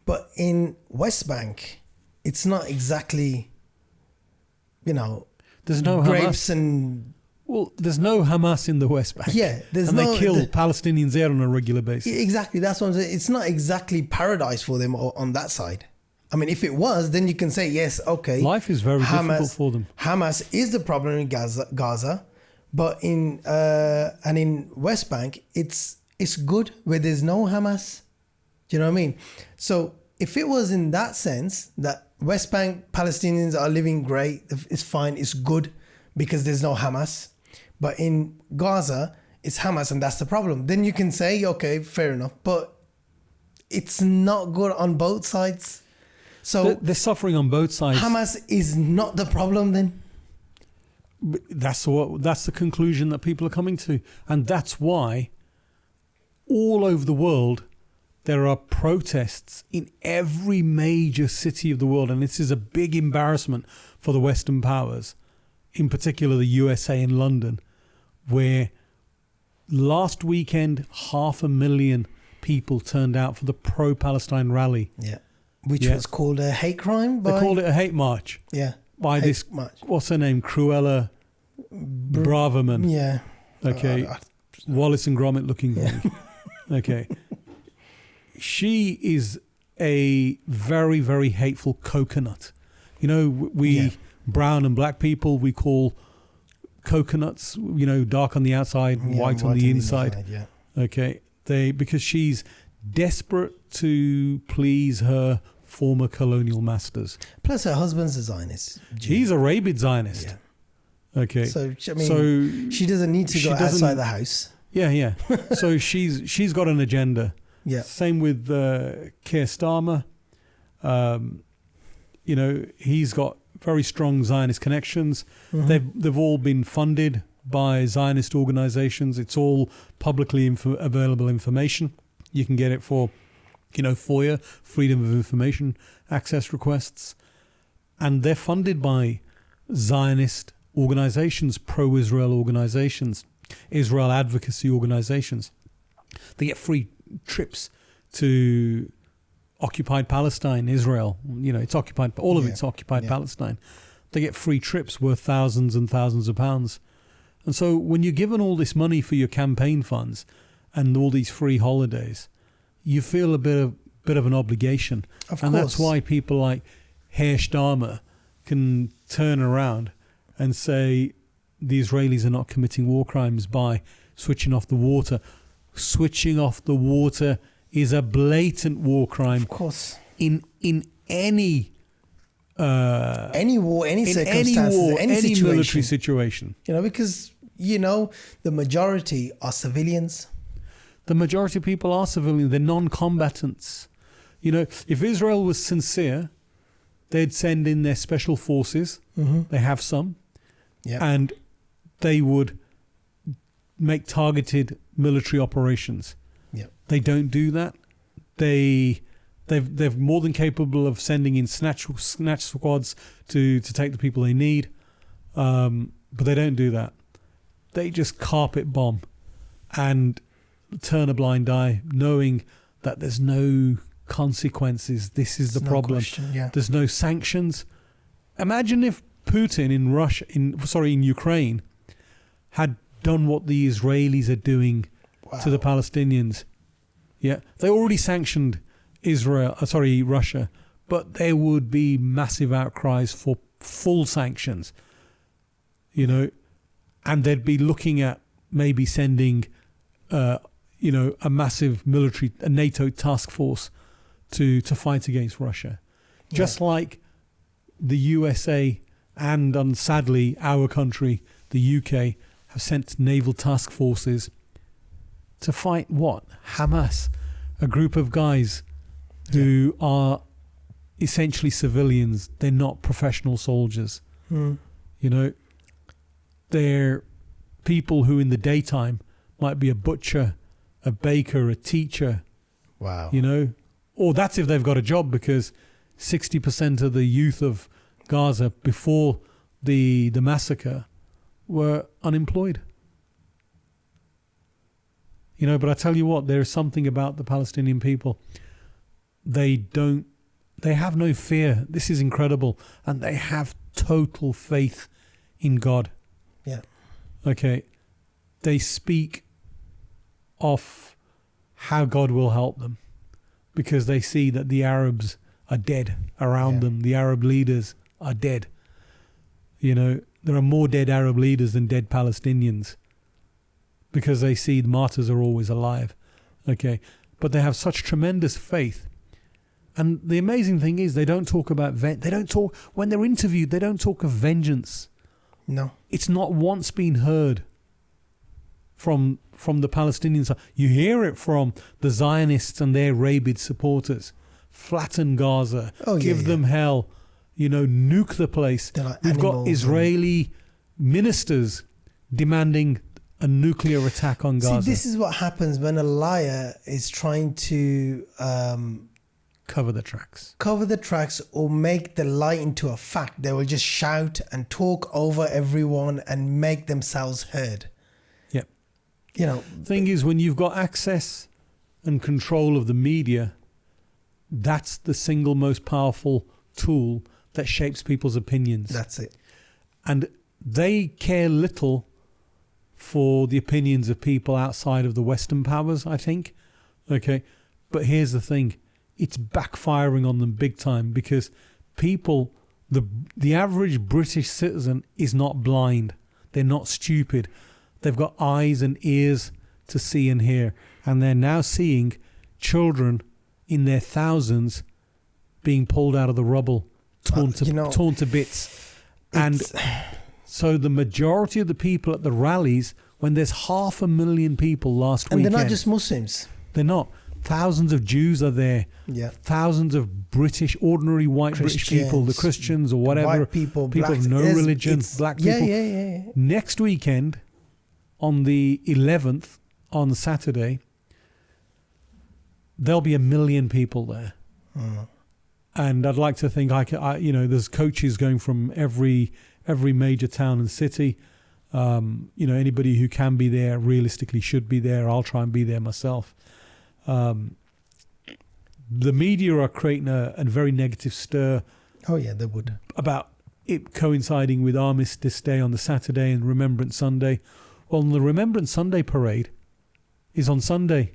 But in West Bank, it's not exactly, you know, there's no grapes Hamas. And... Well, there's no Hamas in the West Bank. Yeah. They kill Palestinians there on a regular basis. Exactly. That's what I'm saying. It's not exactly paradise for them on that side. I mean, if it was, then you can say, yes, okay. Life is very difficult for them. Hamas is the problem in Gaza, but in West Bank, it's good where there's no Hamas. Do you know what I mean? So if it was in that sense that West Bank Palestinians are living great, it's fine, it's good because there's no Hamas. But in Gaza, it's Hamas and that's the problem. Then you can say, okay, fair enough. But it's not good on both sides. So they're suffering on both sides. Hamas is not the problem then. That's the conclusion that people are coming to. And that's why all over the world, there are protests in every major city of the world, and this is a big embarrassment for the Western powers, in particular the USA and London, where last weekend 500,000 people turned out for the pro-Palestine rally. Yeah. Which was called a hate crime? They called it a hate march. Yeah. By this, what's her name? Cruella Braverman. Yeah. Okay. Wallace and Gromit looking thing. Okay. She is a very, very hateful coconut. You know, we brown and black people, we call coconuts, you know, dark on the outside, white on the inside. Yeah. Okay. Because she's desperate to please her former colonial masters. Plus her husband's a Zionist. He's a rabid Zionist. Yeah. Okay. So, I mean, she doesn't need to go outside the house. Yeah. So she's got an agenda. Yeah. Same with Keir Starmer. You know, he's got very strong Zionist connections. Mm-hmm. They've all been funded by Zionist organizations. It's all publicly available information. You can get it for, you know, FOIA, Freedom of Information access requests. And they're funded by Zionist organizations, pro-Israel organizations, Israel advocacy organizations. They get free trips to occupied Palestine, Israel. You know, it's occupied, all of it's occupied Palestine. They get free trips worth thousands and thousands of pounds. And so when you're given all this money for your campaign funds and all these free holidays, you feel a bit of an obligation. Of and course. that's why people like Herr Starmer can turn around and say the Israelis are not committing war crimes by switching off the water. Switching off the water is a blatant war crime. Of course. In any war, any circumstances, any situation. Military situation. You know, because, you know, the majority are civilians. The majority of people are civilians. They're non-combatants. You know, if Israel was sincere, they'd send in their special forces. Mm-hmm. They have some. Yeah. And they would make targeted military operations. Yeah. They don't do that. They're more than capable of sending in snatch squads to take the people they need. But they don't do that. They just carpet bomb and turn a blind eye, knowing that there's no consequences. This is the problem. There's no sanctions. Imagine if Putin in Ukraine had done what the Israelis are doing to the Palestinians. Yeah, they already sanctioned Russia, but there would be massive outcries for full sanctions. You know, and they'd be looking at maybe sending, a massive a NATO task force to fight against Russia, just like the USA and sadly our country, the UK, have sent naval task forces to fight what? Hamas, a group of guys who are essentially civilians. They're not professional soldiers. You know, they're people who in the daytime might be a butcher, a baker, a teacher. Wow. You know, or that's if they've got a job, because 60% of the youth of Gaza before the massacre were unemployed. You know, but I tell you what, there is something about the Palestinian people. They have no fear. This is incredible. And they have total faith in God. Yeah. Okay. They speak of how God will help them because they see that the Arabs are dead around them. The Arab leaders are dead. You know, there are more dead Arab leaders than dead Palestinians because they see the martyrs are always alive. Okay. But they have such tremendous faith. And the amazing thing is they don't talk about when they're interviewed, they don't talk of vengeance. No. It's not once been heard from the Palestinian side. You hear it from the Zionists and their rabid supporters. Flatten Gaza. Give them hell. You know, nuke the place. Like We've got Israeli ministers demanding a nuclear attack on Gaza. See, this is what happens when a liar is trying to Cover the tracks. or make the lie into a fact. They will just shout and talk over everyone and make themselves heard. Yep. You know, Thing is, when you've got access and control of the media, that's the single most powerful tool that shapes people's opinions. that's it. And they care little for the opinions of people outside of the Western powers, I think. Okay. But here's the thing. It's backfiring on them big time, because people, the average British citizen is not blind. They're not stupid. They've got eyes and ears to see and hear. And they're now seeing children in their thousands being pulled out of the rubble, torn to bits. And so the majority of the people at the rallies, when there's 500,000 people last weekend. And they're not just Muslims. They're not. Thousands of Jews are there. Yeah. Thousands of British, ordinary white British people, the Christians or whatever. White people People blacks, of no religion, black people. Yeah. Next weekend, on the 11th, on Saturday, there'll be 1 million people there. And I'd like to think there's coaches going from every major town and city. Anybody who can be there realistically should be there. I'll try and be there myself. The media are creating a very negative stir. Oh yeah, they would. About it coinciding with Armistice Day on the Saturday and Remembrance Sunday. Well, the Remembrance Sunday parade is on Sunday.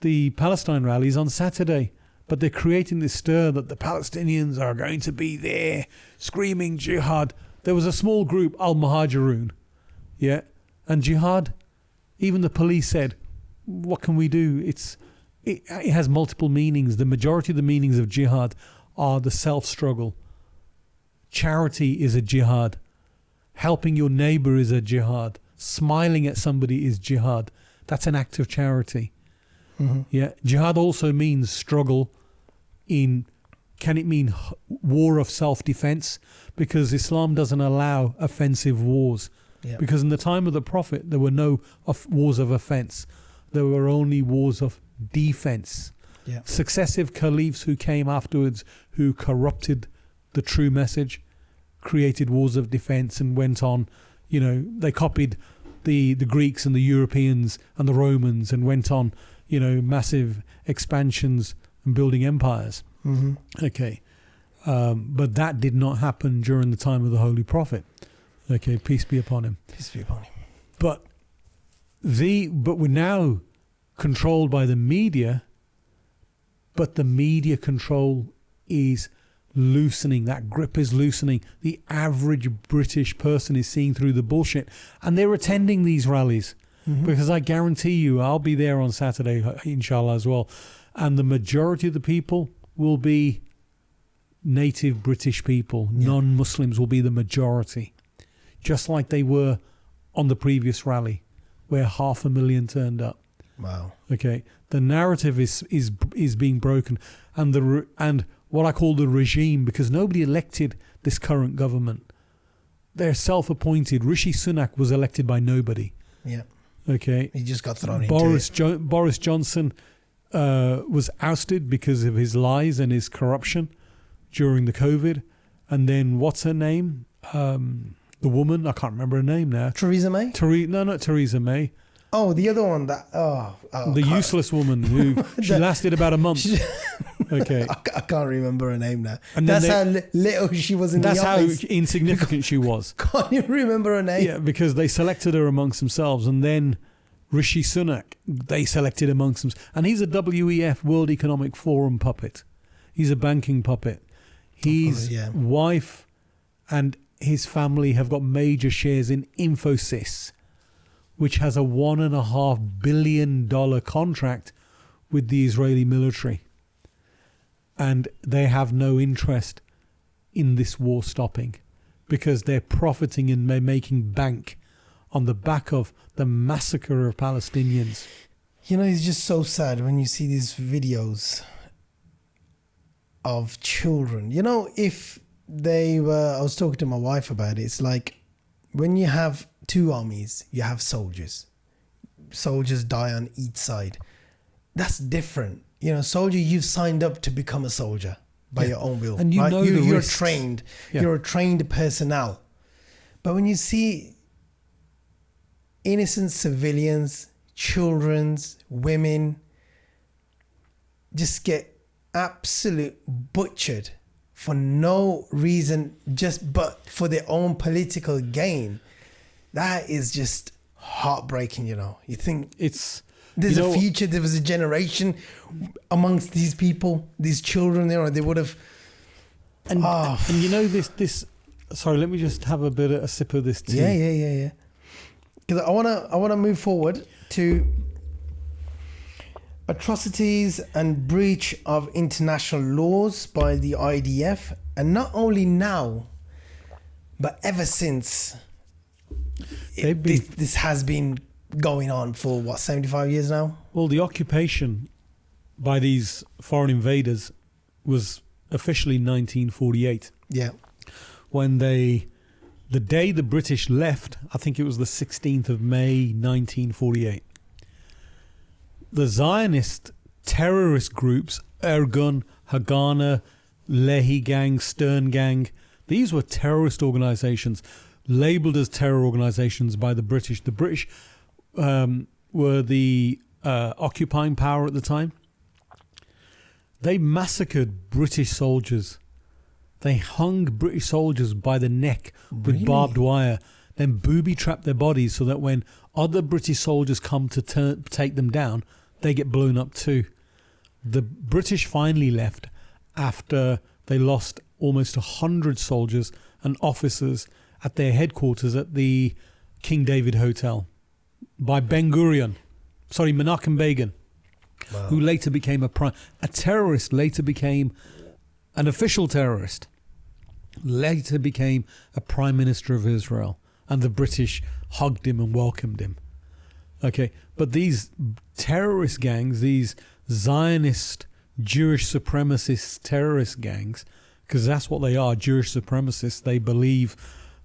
The Palestine rally is on Saturday. But they're creating this stir that the Palestinians are going to be there screaming jihad. There was a small group, Al-Muhajirun, yeah, and jihad. Even the police said, what can we do? It has multiple meanings. The majority of the meanings of jihad are the self-struggle. Charity is a jihad. Helping your neighbor is a jihad. Smiling at somebody is jihad. That's an act of charity. Mm-hmm. Yeah, jihad also means struggle. Can it mean war of self-defense? Because Islam doesn't allow offensive wars. Yeah. Because in the time of the Prophet, there were no wars of offense. There were only wars of defense. Yeah. Successive caliphs who came afterwards, who corrupted the true message, created wars of defense and went on. They copied the Greeks and the Europeans and the Romans and went on, massive expansions and building empires. Mm-hmm. Okay. But that did not happen during the time of the Holy Prophet. Okay, peace be upon him. Peace be upon him. But we're now controlled by the media, but the media control is loosening. That grip is loosening. The average British person is seeing through the bullshit, and they're attending these rallies. Mm-hmm. Because I guarantee you, I'll be there on Saturday, inshallah, as well. And the majority of the people will be native British people. Yeah. Non-Muslims will be the majority. Just like they were on the previous rally, where 500,000 turned up. Wow. Okay. The narrative is being broken. And what I call the regime, because nobody elected this current government. They're self-appointed. Rishi Sunak was elected by nobody. Yeah. Okay. He just got thrown into it. Boris Johnson was ousted because of his lies and his corruption during the COVID. And then what's her name? The woman, I can't remember her name now. Theresa May? Not Theresa May. Oh, the other one. The useless woman who she lasted about a month. Okay. I can't remember her name now. And that's how little she was in the office. That's how insignificant she was. Can't you remember her name? Yeah, because they selected her amongst themselves, and then Rishi Sunak, they selected amongst them. And he's a WEF, World Economic Forum puppet. He's a banking puppet. His wife and his family have got major shares in Infosys, which has a $1.5 billion contract with the Israeli military. And they have no interest in this war stopping because they're profiting and they're making bank on the back of the massacre of Palestinians. It's just so sad when you see these videos of children. If they were, I was talking to my wife about it, it's like when you have two armies. You have soldiers. Soldiers die on each side. That's different. Soldier, you've signed up to become a soldier by your own will. And right? You're risks. trained. Yeah. You're a trained personnel. But when you see innocent civilians, children, women just get absolute butchered for no reason, just but for their own political gain, that is just heartbreaking. You think there's a future, there was a generation amongst these people, these children, they would have. And this. Sorry, let me just have a sip of this tea. Yeah. Because I wanna move forward to atrocities and breach of international laws by the IDF, and not only now, but ever since. This has been going on for 75 years now? Well, the occupation by these foreign invaders was officially 1948. Yeah. When the day the British left, I think it was the 16th of May 1948, the Zionist terrorist groups, Ergun, Haganah, Lehi Gang, Stern Gang, these were terrorist organizations labeled as terror organizations by the British. The British were the occupying power at the time. They massacred British soldiers. They hung British soldiers by the neck with barbed wire, then booby-trapped their bodies so that when other British soldiers come to take them down, they get blown up too. The British finally left after they lost almost 100 soldiers and officers at their headquarters at the King David Hotel by Menachem Begin, who later became a terrorist, later became an official terrorist, later became a prime minister of Israel, and the British hugged him and welcomed him. Okay, but these terrorist gangs, these Zionist Jewish supremacist terrorist gangs, because that's what they are, Jewish supremacists, they believe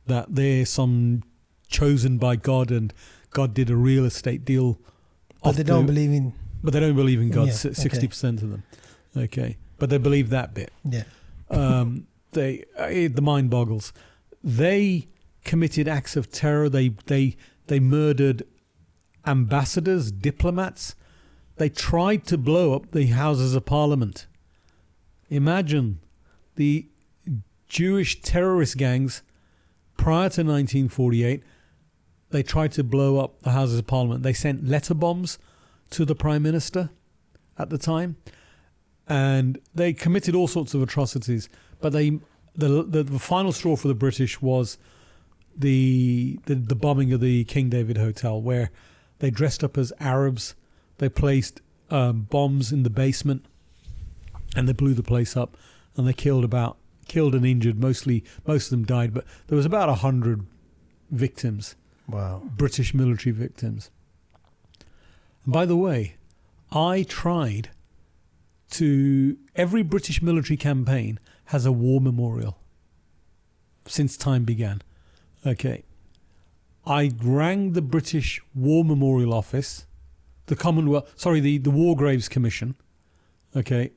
that they're some chosen by God and God did a real estate deal. But they don't believe in God, yeah, 60% of them. Okay, but they believe that bit. Yeah. The mind boggles. They committed acts of terror. They murdered ambassadors, diplomats. They tried to blow up the Houses of Parliament. Imagine the Jewish terrorist gangs prior to 1948. They tried to blow up the Houses of Parliament. They sent letter bombs to the Prime Minister at the time, and they committed all sorts of atrocities. But the final straw for the British was the bombing of the King David Hotel, where they dressed up as Arabs. They placed bombs in the basement, and they blew the place up, and they killed and injured. Most of them died, but there was about 100 victims. Wow. British military victims. And by the way, I tried every British military campaign has a war memorial since time began. Okay. I rang the British War Memorial Office, the War Graves Commission, okay,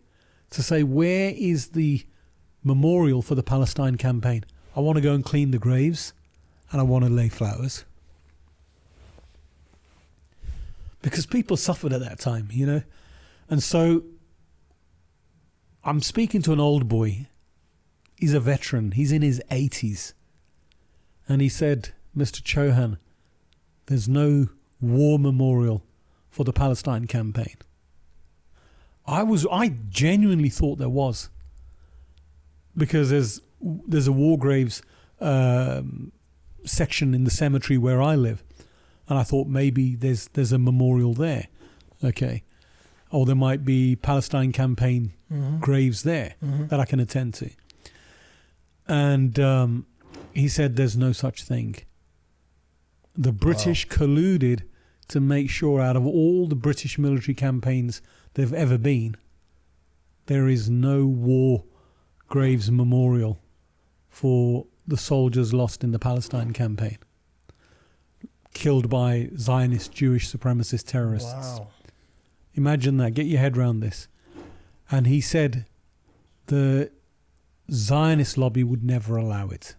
to say, where is the memorial for the Palestine campaign? I want to go and clean the graves and I want to lay flowers. Because people suffered at that time, And so I'm speaking to an old boy. He's a veteran. He's in his 80s. And he said, Mr. Chohan, there's no war memorial for the Palestine campaign. I genuinely thought there was. Because there's a war graves section in the cemetery where I live. And I thought maybe there's a memorial there. Okay. Or there might be Palestine campaign graves there that I can attend to. And he said there's no such thing. The British colluded to make sure out of all the British military campaigns there have ever been, there is no war graves memorial for the soldiers lost in the Palestine campaign. killed by Zionist Jewish supremacist terrorists. Wow. Imagine that. Get your head around this. And he said the Zionist lobby would never allow it.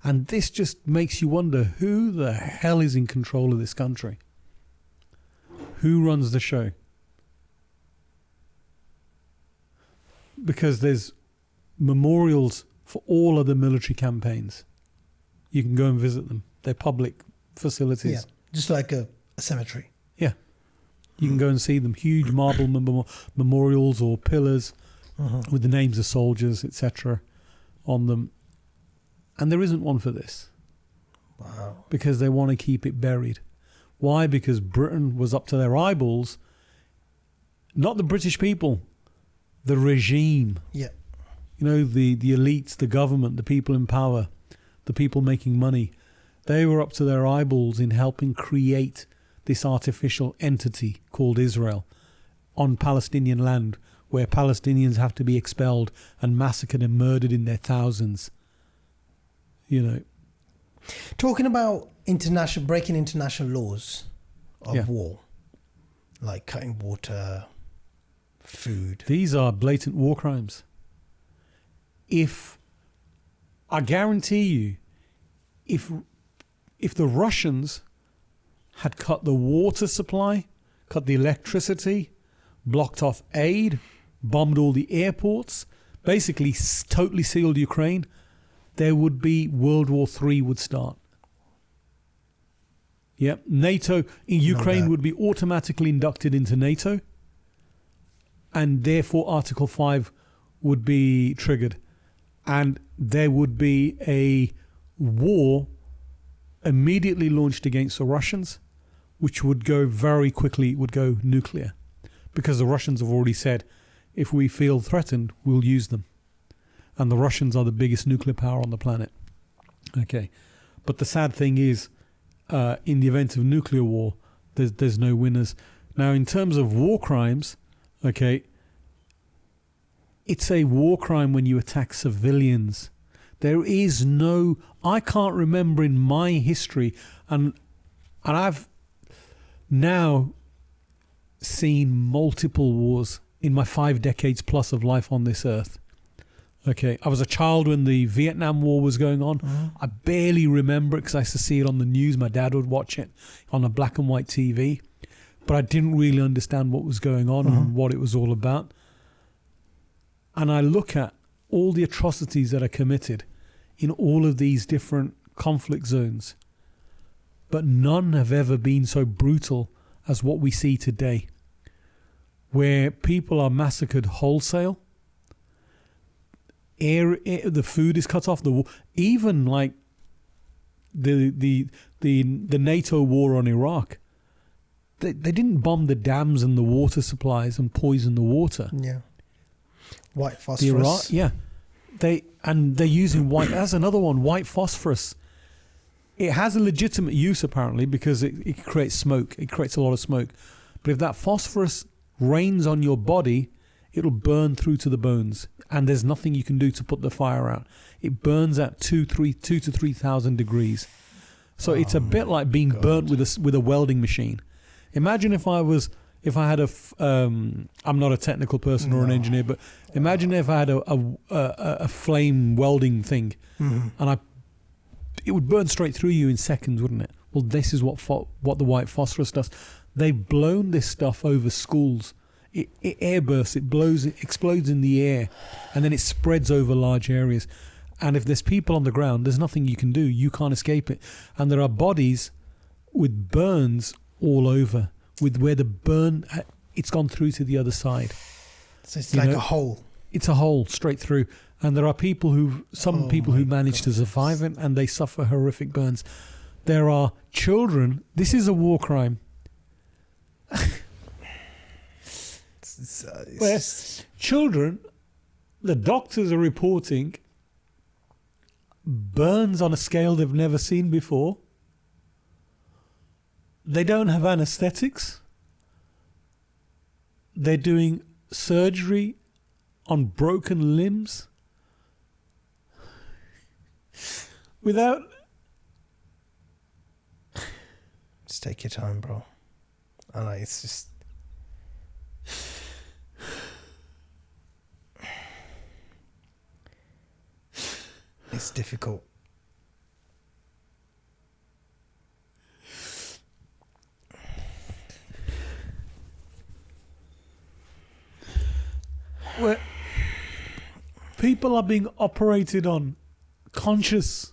And this just makes you wonder, who the hell is in control of this country? Who runs the show? Because there's memorials for all of the military campaigns. You can go and visit them. They're public facilities. Yeah, just like a cemetery. Yeah. You can go and see them. Huge marble memorials or pillars with the names of soldiers, etc. on them. And there isn't one for this. Wow. Because they want to keep it buried. Why? Because Britain was up to their eyeballs. Not the British people. The regime. Yeah. You know, the elites, the government, the people in power, the people making money. They were up to their eyeballs in helping create this artificial entity called Israel on Palestinian land, where Palestinians have to be expelled and massacred and murdered in their thousands. You know. Talking about breaking international laws of war, like cutting water, food. These are blatant war crimes. I guarantee you, if the Russians had cut the water supply, cut the electricity, blocked off aid, bombed all the airports, basically totally sealed Ukraine, there would be World War III would start. Yep, NATO in Ukraine would be automatically inducted into NATO, and therefore Article 5 would be triggered, and there would be a war immediately launched against the Russians, which would go very quickly, would go nuclear, because the Russians have already said, if we feel threatened, we'll use them. And the Russians are the biggest nuclear power on the planet. Okay. But the sad thing is, in the event of nuclear war, there's no winners. Now, in terms of war crimes, okay, it's a war crime when you attack civilians. There is no... I can't remember in my history, and I've now seen multiple wars in my 5 decades plus of life on this earth. Okay, I was a child when the Vietnam War was going on. I barely remember it because I used to see it on the news. My dad would watch it on a black and white TV. But I didn't really understand what was going on and what it was all about. And I look at all the atrocities that are committed in all of these different conflict zones. But none have ever been so brutal as what we see today, where people are massacred wholesale. The food is cut off. Even like the NATO war on Iraq, they didn't bomb the dams and the water supplies and poison the water. Yeah, white phosphorus. They're using white. That's another one. White phosphorus. It has a legitimate use apparently because it creates smoke. It creates a lot of smoke. But if that phosphorus rains on your body, it'll burn through to the bones, and there's nothing you can do to put the fire out. It burns at 2 to 3,000 degrees. So it's a bit like being burnt with a welding machine. Imagine if I had I'm not a technical person or an engineer, but imagine if I had a flame welding thing, and it would burn straight through you in seconds, wouldn't it? Well, this is what the white phosphorus does. They've blown this stuff over schools. It airbursts, it explodes in the air, and then it spreads over large areas. And if there's people on the ground, there's nothing you can do. You can't escape it. And there are bodies with burns all over, with where the burn, it's gone through to the other side. So it's like a hole. It's a hole straight through. And there are some people who manage to survive it, and they suffer horrific burns. There are children. This is a war crime. Where children, the doctors are reporting burns on a scale they've never seen before. They don't have anesthetics. They're doing surgery on broken limbs without Just take your time, bro. I know, it's just... It's difficult. Where people are being operated on, conscious,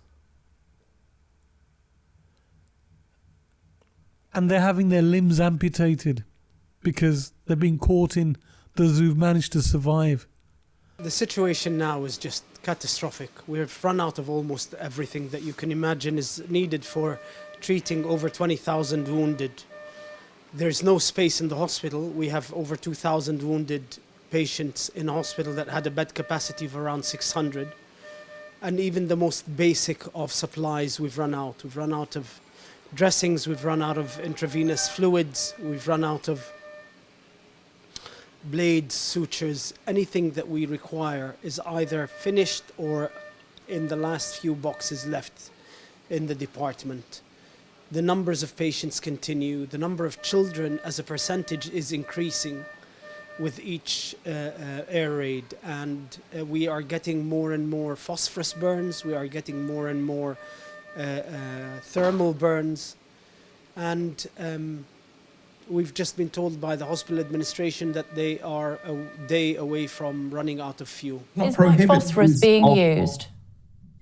and they're having their limbs amputated because they're being caught in those who've managed to survive. The situation now is just catastrophic. We've run out of almost everything that you can imagine is needed for treating over 20,000 wounded. There's no space in the hospital. We have over 2,000 wounded patients in hospital that had a bed capacity of around 600. And even the most basic of supplies we've run out. We've run out of dressings, we've run out of intravenous fluids, we've run out of blades, sutures. Anything that we require is either finished or in the last few boxes left in the department. The numbers of patients continue. The number of children as a percentage is increasing with each air raid, and we are getting more and more phosphorus burns. We are getting more and more thermal burns, and we've just been told by the hospital administration that they are a day away from running out of fuel. Is white phosphorus being used?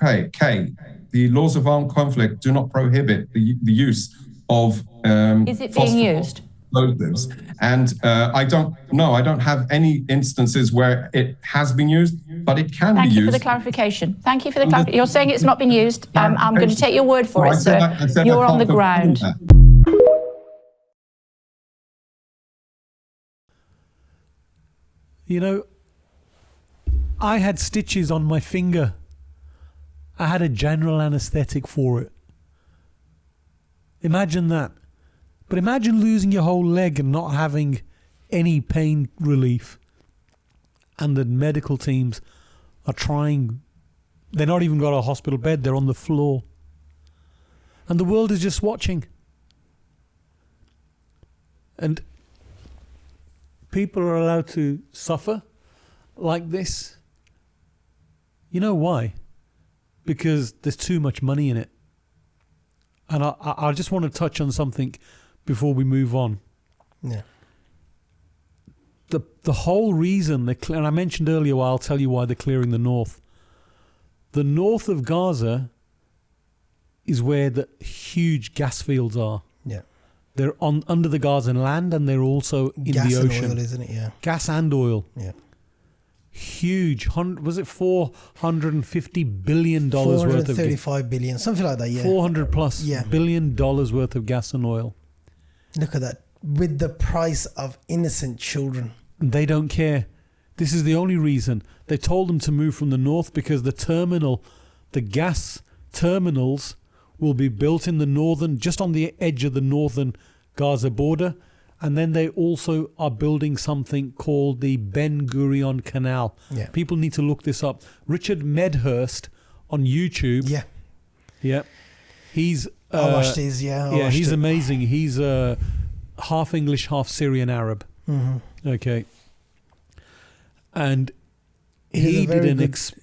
Kay, the laws of armed conflict do not prohibit the use of Is it being used? Explosives. And I don't have any instances where it has been used, but it can be used. Thank you for the clarification. Thank you for the clarification. You're saying it's not been used. I'm going to take your word for it, sir. You're on the ground. You know, I had stitches on my finger. I had a general anesthetic for it. Imagine that. But imagine losing your whole leg and not having any pain relief. And the medical teams are trying. They're not even got a hospital bed. They're on the floor. And the world is just watching. And people are allowed to suffer like this. You know why? Because there's too much money in it. And I just want to touch on something before we move on. Yeah. The whole reason, and I mentioned earlier, I'll tell you why they're clearing the north. The north of Gaza is where the huge gas fields are. Yeah. They're under the Gazan land, and they're also in gas the ocean. And oil, isn't it? Yeah. Gas and oil. Yeah. Huge. Was it $450 billion worth of gas? 435 billion, something like that, yeah. 400 plus billion dollars worth of gas and oil. Look at that. With the price of innocent children. They don't care. This is the only reason. They told them to move from the north because the gas terminals will be built in the northern, just on the edge of the northern Gaza border. And then they also are building something called the Ben Gurion Canal. Yeah. People need to look this up. Richard Medhurst on YouTube. Yeah. Yeah. He's... I watched his, yeah, he's amazing. He's half English, half Syrian Arab. Mm-hmm. Okay. And he did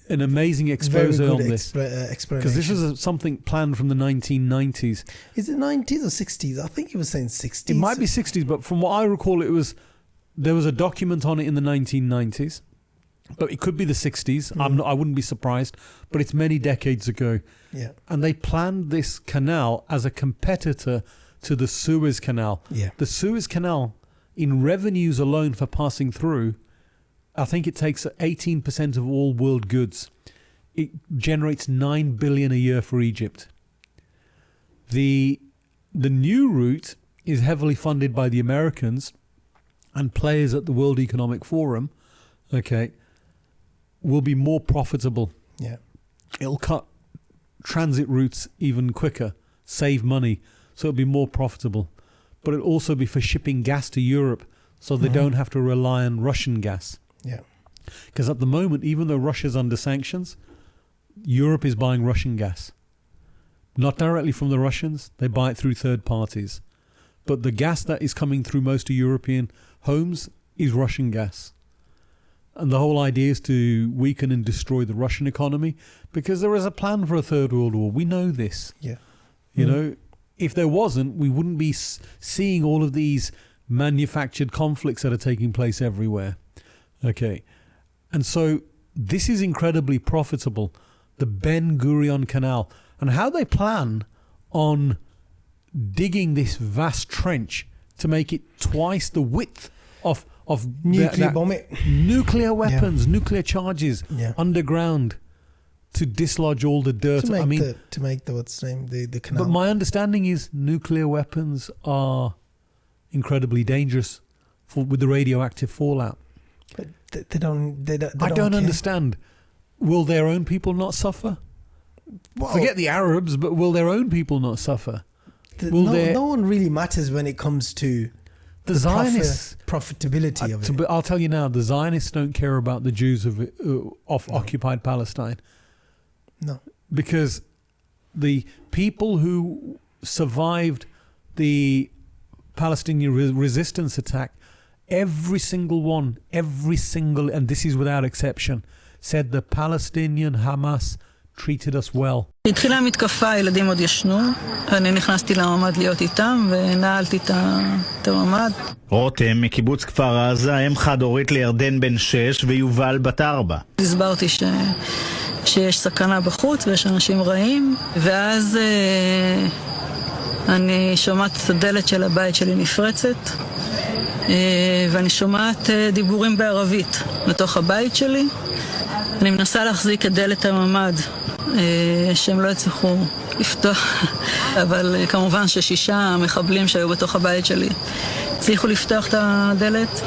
an amazing expose on this. Because this was something planned from the 1990s. Is it 90s or 60s? I think he was saying 60s. It might be 60s, but from what I recall, there was a document on it in the 1990s. But it could be the 60s. I wouldn't be surprised. But it's many decades ago. Yeah. And they planned this canal as a competitor to the Suez Canal. Yeah. The Suez Canal, in revenues alone for passing through, I think it takes 18% of all world goods. It generates $9 billion a year for Egypt. The new route is heavily funded by the Americans and players at the World Economic Forum. Okay, will be more profitable. Yeah, it'll cut transit routes even quicker, save money, so it'll be more profitable. But it'll also be for shipping gas to Europe, so they don't have to rely on Russian gas. Yeah. Because at the moment, even though Russia's under sanctions, Europe is buying Russian gas. Not directly from the Russians, they buy it through third parties. but the gas that is coming through most of European homes is Russian gas. And the whole idea is to weaken and destroy the Russian economy, because there is a plan for a third world war. We know this. Yeah. You know, if there wasn't, we wouldn't be seeing all of these manufactured conflicts that are taking place everywhere. Okay. And so this is incredibly profitable. The Ben Gurion Canal, and how they plan on digging this vast trench to make it twice the width of Nuclear bomb it. Nuclear weapons, nuclear charges underground to dislodge all the dirt. To make the what's name the canal. But my understanding is nuclear weapons are incredibly dangerous with the radioactive fallout. But they don't I don't care. understand. Will their own people not suffer? Well, Forget the Arabs, but will their own people not suffer? No one really matters when it comes to the Zionists profitability of it. But I'll tell you now, the Zionists don't care about the Jews of occupied Palestine. No. Because the people who survived the Palestinian resistance attack, every single one, and this is without exception, said the Palestinian Hamas treated us well. התחילה המתקפה, הילדים עוד ישנו, אני נכנסתי לממ"ד להיות איתם ונעלתי את הממ"ד. רותם מקיבוץ כפר עזה, אם חד הורית לירדן בן 6 ויובל בת 4. הסברתי שיש סכנה בחוץ ויש אנשים רעים, ואז אני שומעת את הדלת של הבית שלי נפרצת, ואני שומעת דיבורים בערבית בתוך הבית שלי. אני מנסה להחזיק את דלת הממ"ד, שהם לא הצליחו לפתוח, אבל כמובן ש6 מחבלים שהיו בתוך הבית שלי הצליחו לפתוח את הדלת.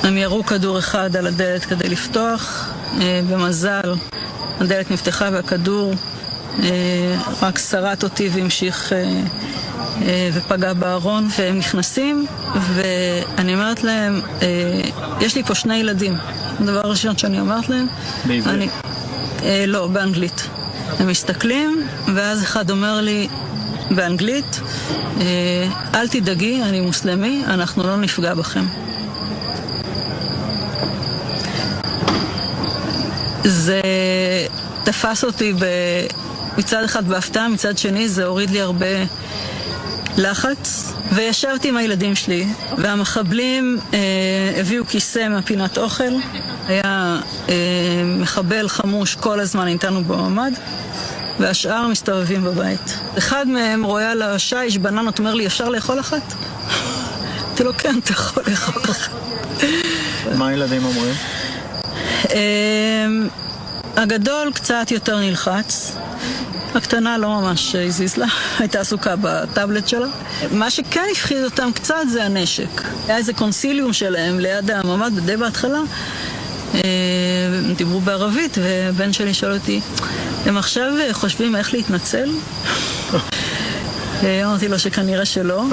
הם ירו כדור אחד על הדלת כדי לפתוח, במזל הדלת נפתחה והכדור רק שרט אותי והמשיך ופגע בארון, והם נכנסים ואני אומרת להם, יש לי פה 2 ילדים. הדבר הראשון שאני אומרת להם, בעברית? לא, באנגלית. הם מסתכלים ואז אחד אומר לי באנגלית, אל תדאגי, אני מוסלמי, אנחנו לא נפגע בכם. זה תפס אותי מצד אחד בהפתעה, מצד שני זה הוריד לי הרבה לחץ, וישבתי עם הילדים שלי, והמחבלים הביאו כיסא מהפינת אוכל, היה מחבל חמוש כל הזמן איתנו בממ"ד, והשאר מסתובבים בבית. אחד מהם רואה על השיש בננות, אומר לי, אפשר לאכול אחת? אמרתי לו, כן, אתה יכול לאכול אחת. מה הילדים אומרים? הגדול קצת יותר נלחץ, הקטנה לא ממש הזיז לה, הייתה עסוקה בטאבלט שלה. מה שכן הפחיד אותם קצת זה הנשק. היה איזה קונסיליום שלהם ליד הממ"ד די בהתחלה, הם דיברו בערבית, ובן שלי שואל אותי, הם עכשיו חושבים איך להתנצל? אמרתי לו שכנראה שלא.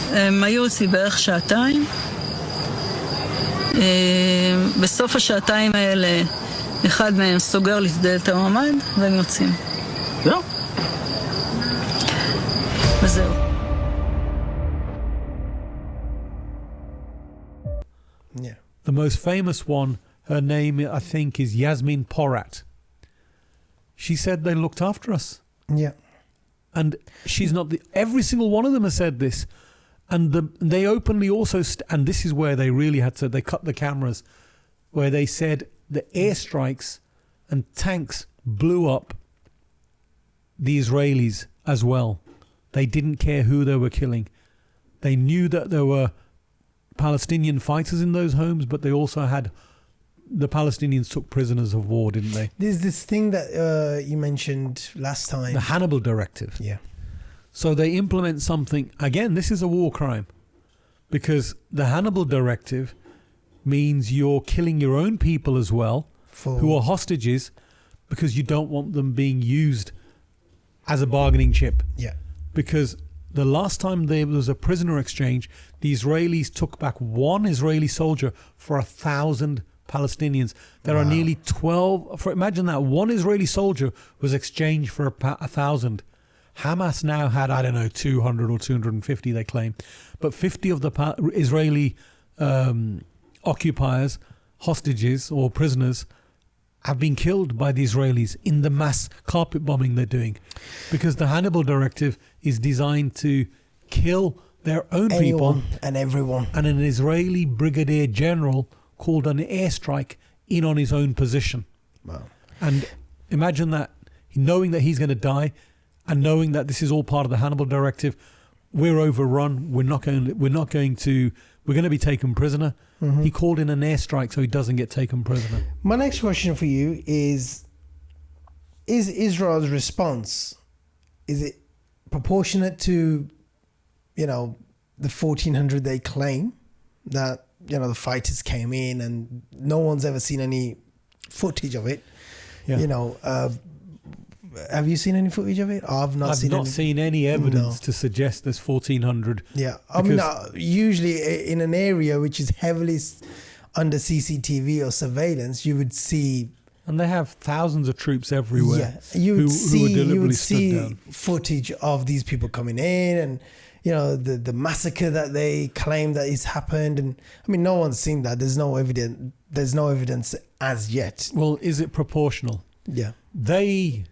הם היו אצלי בערך 2 שעתיים. בסוף השעתיים האלה אחד מהם סוגר לי את דלת הממ"ד והם יוצאים. זהו. וזהו. Yeah. The most famous one, her name I think is Yasmin Porat. She said they looked after us. Yeah. And she's not every single one of them has said this. And they openly also, and this is where they really had to, they cut the cameras, where they said the airstrikes and tanks blew up the Israelis as well. They didn't care who they were killing. They knew that there were Palestinian fighters in those homes, but they also had, the Palestinians took prisoners of war, didn't they? There's this thing that you mentioned last time. The Hannibal Directive. Yeah. So they implement something, again, this is a war crime, because the Hannibal Directive means you're killing your own people as well, who are hostages, because you don't want them being used as a bargaining chip. Yeah. Because the last time there was a prisoner exchange, the Israelis took back 1 Israeli soldier for 1,000 Palestinians. There are nearly 12, imagine that, 1 Israeli soldier was exchanged for 1,000. Hamas now had, I don't know, 200 or 250, they claim. But 50 of the Israeli occupiers, hostages or prisoners, have been killed by the Israelis in the mass carpet bombing they're doing. Because the Hannibal Directive is designed to kill their own people. And everyone. And an Israeli brigadier general called an airstrike in on his own position. Wow. And imagine that, knowing that he's going to die and knowing that this is all part of the Hannibal Directive, we're overrun, we're going to be taken prisoner. Mm-hmm. He called in an airstrike so he doesn't get taken prisoner. My next question for you is Israel's response, is it proportionate to, the 1,400 they claim that, the fighters came in and no one's ever seen any footage of it? Yeah. Have you seen any footage of it? I've not seen any evidence to suggest there's 1,400. Yeah. I mean, usually in an area which is heavily under CCTV or surveillance, you would see... And they have thousands of troops everywhere. Yeah. You would see footage of these people coming in and, the massacre that they claim that has happened. And I mean, no one's seen that. There's no evidence as yet. Well, is it proportional? Yeah. They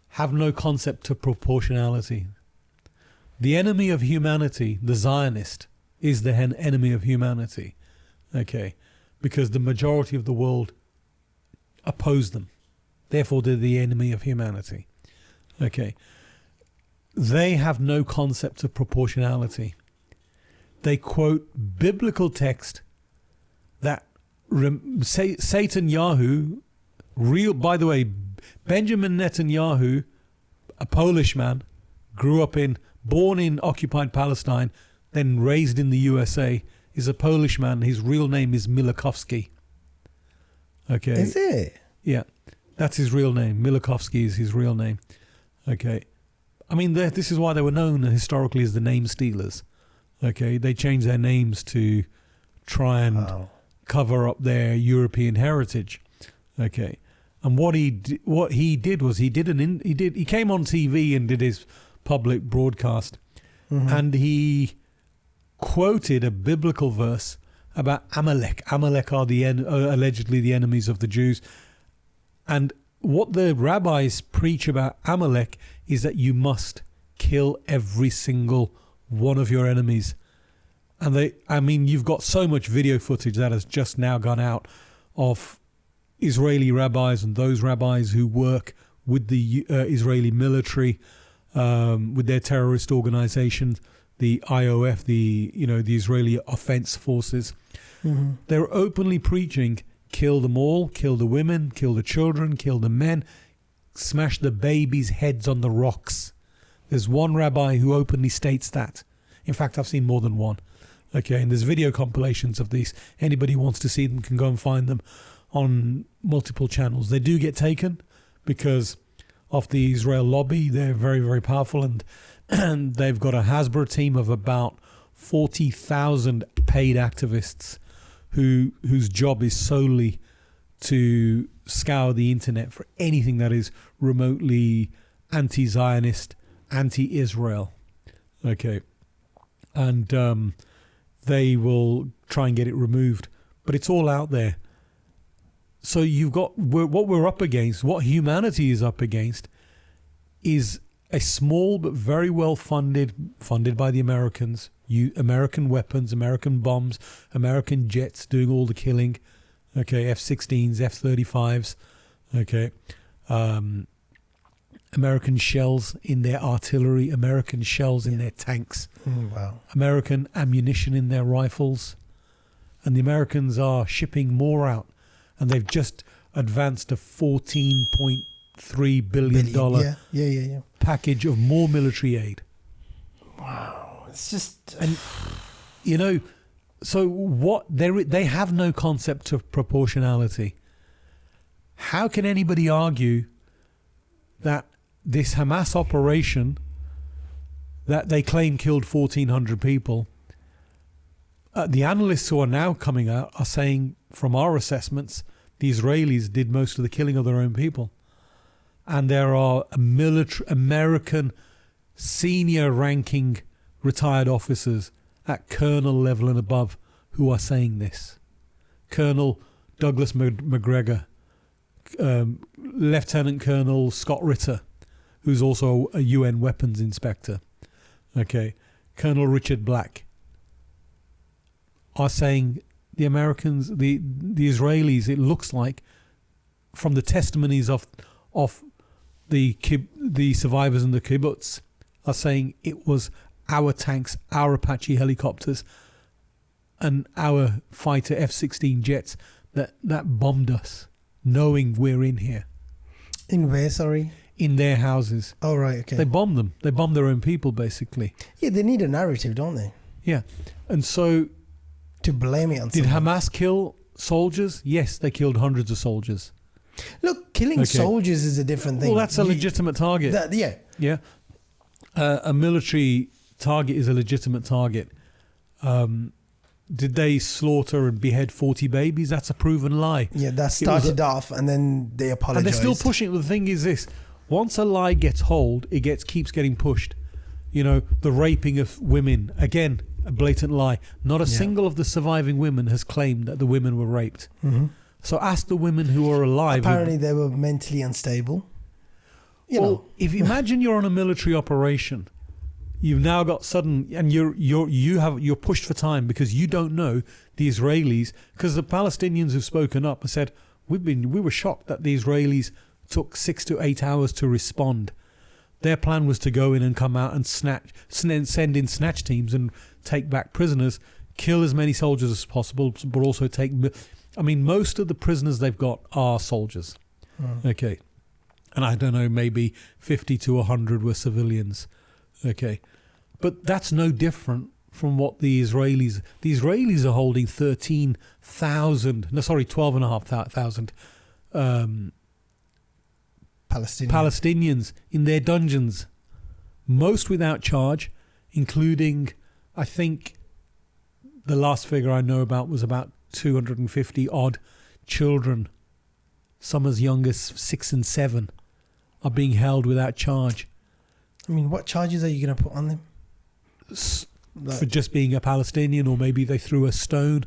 have no concept of proportionality. The enemy of humanity, the Zionist, is the enemy of humanity. Okay. Because the majority of the world oppose them. Therefore, they're the enemy of humanity. Okay. They have no concept of proportionality. They quote biblical text that Satan Yahoo, by the way, Benjamin Netanyahu, a Polish man, born in occupied Palestine, then raised in the USA, is a Polish man. His real name is Miłkowski. Okay. Is it? Yeah. That's his real name. Miłkowski is his real name. Okay. I mean, this is why they were known historically as the name stealers. Okay. They changed their names to try and cover up their European heritage. Okay. And what he did was he came on TV and did his public broadcast, and he quoted a biblical verse about Amalek. Amalek are allegedly the enemies of the Jews, and what the rabbis preach about Amalek is that you must kill every single one of your enemies. And you've got so much video footage that has just now gone out of Israeli rabbis and those rabbis who work with the Israeli military, with their terrorist organizations, the IOF, the Israeli Offense Forces. Mm-hmm. They're openly preaching, kill them all, kill the women, kill the children, kill the men, smash the babies' heads on the rocks. There's one rabbi who openly states that. In fact, I've seen more than one. Okay, and there's video compilations of these. Anybody who wants to see them can go and find them on multiple channels. They do get taken because of the Israel lobby. They're very, very powerful, and they've got a Hasbro team of about 40,000 paid activists whose job is solely to scour the internet for anything that is remotely anti-Zionist, anti-Israel. Okay. And they will try and get it removed. But it's all out there. So you've got what we're up against, what humanity is up against, is a small but very well funded by the Americans, American weapons, American bombs, American jets doing all the killing, okay, F-16s, F-35s, okay, American shells in their artillery, American shells in their tanks, wow, American ammunition in their rifles, and the Americans are shipping more out. And they've just advanced a $14.3 billion package of more military aid. Wow. It's just... And, so what they have no concept of proportionality. How can anybody argue that this Hamas operation that they claim killed 1,400 people, the analysts who are now coming out are saying, from our assessments, the Israelis did most of the killing of their own people. And there are American senior ranking retired officers at colonel level and above who are saying this. Colonel Douglas McGregor, Lieutenant Colonel Scott Ritter, who's also a UN weapons inspector, okay, Colonel Richard Black, are saying the Americans, the Israelis, it looks like, from the testimonies of the survivors in the kibbutz, are saying it was our tanks, our Apache helicopters, and our fighter F-16 jets that bombed us, knowing we're in here. In where, sorry? In their houses. Oh, right, okay. They bombed them. They bombed their own people, basically. Yeah, they need a narrative, don't they? Yeah. And so... to blame it on did someone. Hamas kill soldiers? Yes, they killed hundreds of soldiers. Look, killing soldiers is a different thing. Well, that's a legitimate target. Yeah. Yeah. A military target is a legitimate target. Did they slaughter and behead 40 babies? That's a proven lie. Yeah, that started off and then they apologized. And they're still pushing it. The thing is this. Once a lie gets hold, it keeps getting pushed. You know, the raping of women. Again, a blatant lie. Not a single of the surviving women has claimed that the women were raped. Mm-hmm. So ask the women who are alive. Apparently they were mentally unstable. You know. If you imagine you're on a military operation, you've now got sudden, and you're pushed for time because you don't know the Israelis, because the Palestinians who've spoken up have said we were shocked that the Israelis took 6 to 8 hours to respond. Their plan was to go in and come out and send in snatch teams and take back prisoners, kill as many soldiers as possible, but also take... I mean, most of the prisoners they've got are soldiers. Okay. And I don't know, maybe 50 to 100 were civilians. Okay. But that's no different from what the Israelis are holding 12,500 Palestinians in their dungeons, most without charge, including, I think the last figure I know about was about 250 odd children, some as young as 6 and 7, are being held without charge. I mean, what charges are you going to put on them? For just being a Palestinian, or maybe they threw a stone,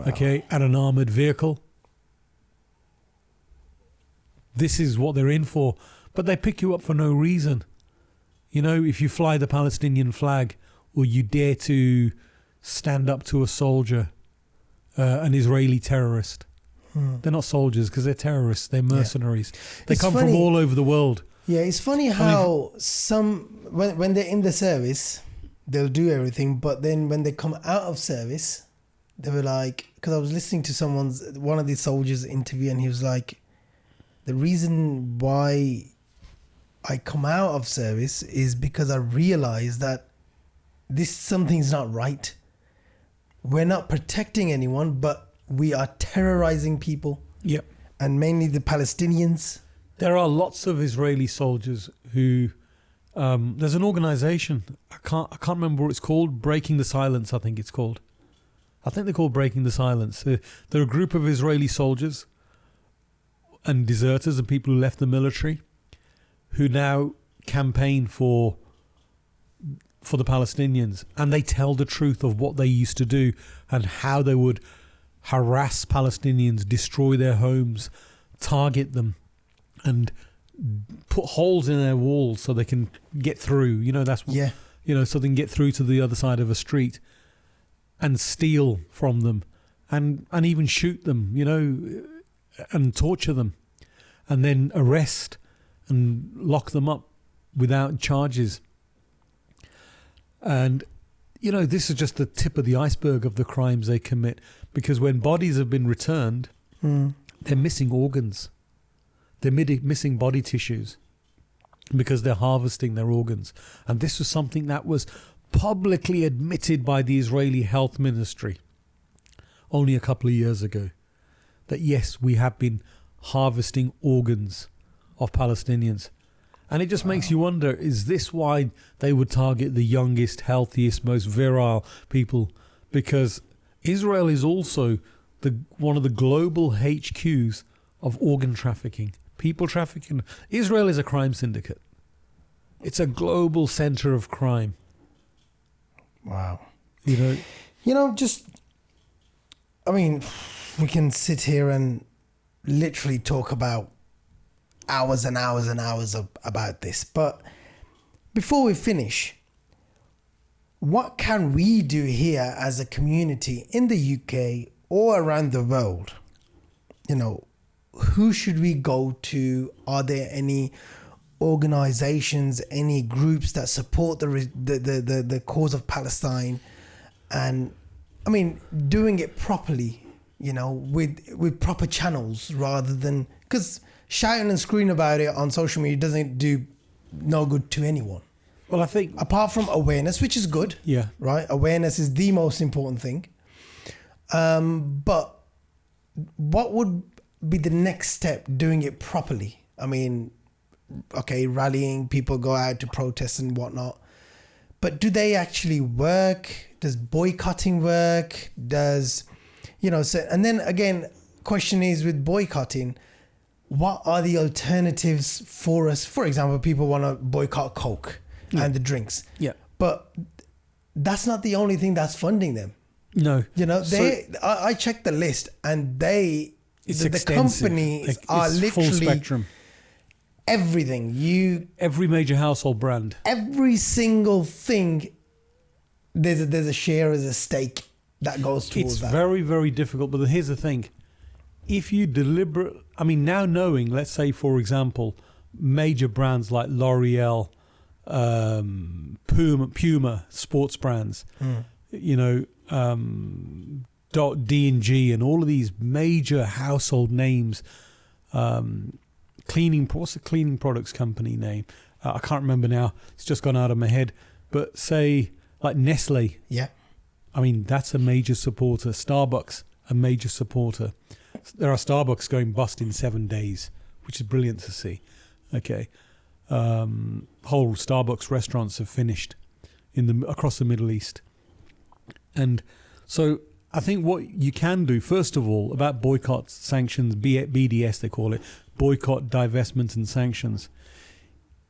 okay, at an armoured vehicle. This is what they're in for. But they pick you up for no reason. You know, if you fly the Palestinian flag, or you dare to stand up to a soldier, an Israeli terrorist. They're not soldiers because they're terrorists. They're mercenaries. They come from all over the world. Yeah, it's funny how when they're in the service, they'll do everything. But then when they come out of service, they were like... Because I was listening to one of the soldiers' interview, and he was like, the reason why I come out of service is because I realize that something's not right. We're not protecting anyone, but we are terrorizing people. Yep. And mainly the Palestinians. There are lots of Israeli soldiers who... there's an organisation, I can't remember what it's called, Breaking the Silence, I think it's called. I think they're called Breaking the Silence. They're a group of Israeli soldiers and deserters and people who left the military who now campaign for the Palestinians, and they tell the truth of what they used to do and how they would harass Palestinians, destroy their homes, target them, and put holes in their walls so they can get through. You know, that's what, you know, so they can get through to the other side of a street and steal from them, and even shoot them, you know, and torture them, and then arrest and lock them up without charges. And, you know, this is just the tip of the iceberg of the crimes they commit, because when bodies have been returned, they're missing organs. They're missing body tissues because they're harvesting their organs. And this was something that was publicly admitted by the Israeli Health Ministry only a couple of years ago, that yes, we have been harvesting organs of Palestinians. And it just makes you wonder, is this why they would target the youngest, healthiest, most virile people? Because Israel is also one of the global HQs of organ trafficking, people trafficking. Israel is a crime syndicate. It's a global center of crime. Wow. You know, I mean, we can sit here and literally talk about hours and hours and hours about this. But before we finish, what can we do here as a community in the UK or around the world? You know, who should we go to? Are there any organizations, any groups that support the cause of Palestine? And I mean, doing it properly, you know, with proper channels, rather than, because shouting and screaming about it on social media doesn't do no good to anyone. well, I think Apart from awareness, which is good. Yeah. Right? Awareness is the most important thing. But what would be the next step doing it properly? I mean, okay, rallying, people go out to protest and whatnot. But do they actually work? Does boycotting work? Does, you know, so, and then again, question is with boycotting, what are the alternatives for us? For example, people want to boycott Coke and the drinks. Yeah. But that's not the only thing that's funding them. no. You know, I checked the list and the extensive. companies are It's full literally spectrum. everything. Every major household brand. Every single thing, there's a share, as a stake that goes towards It's that. very, very difficult. But here's the thing. If you now knowing, let's say, for example, major brands like L'Oreal, Puma, sports brands, you know, D&G and all of these major household names, what's the cleaning products company name? I can't remember now. It's just gone out of my head. But say like Nestle. Yeah. I mean, that's a major supporter. Starbucks, a major supporter. There are Starbucks going bust in 7 days, which is brilliant to see. Okay. Whole Starbucks restaurants have finished across the Middle East. And so I think what you can do, first of all, about boycott, sanctions, BDS they call it, boycott, divestment and sanctions.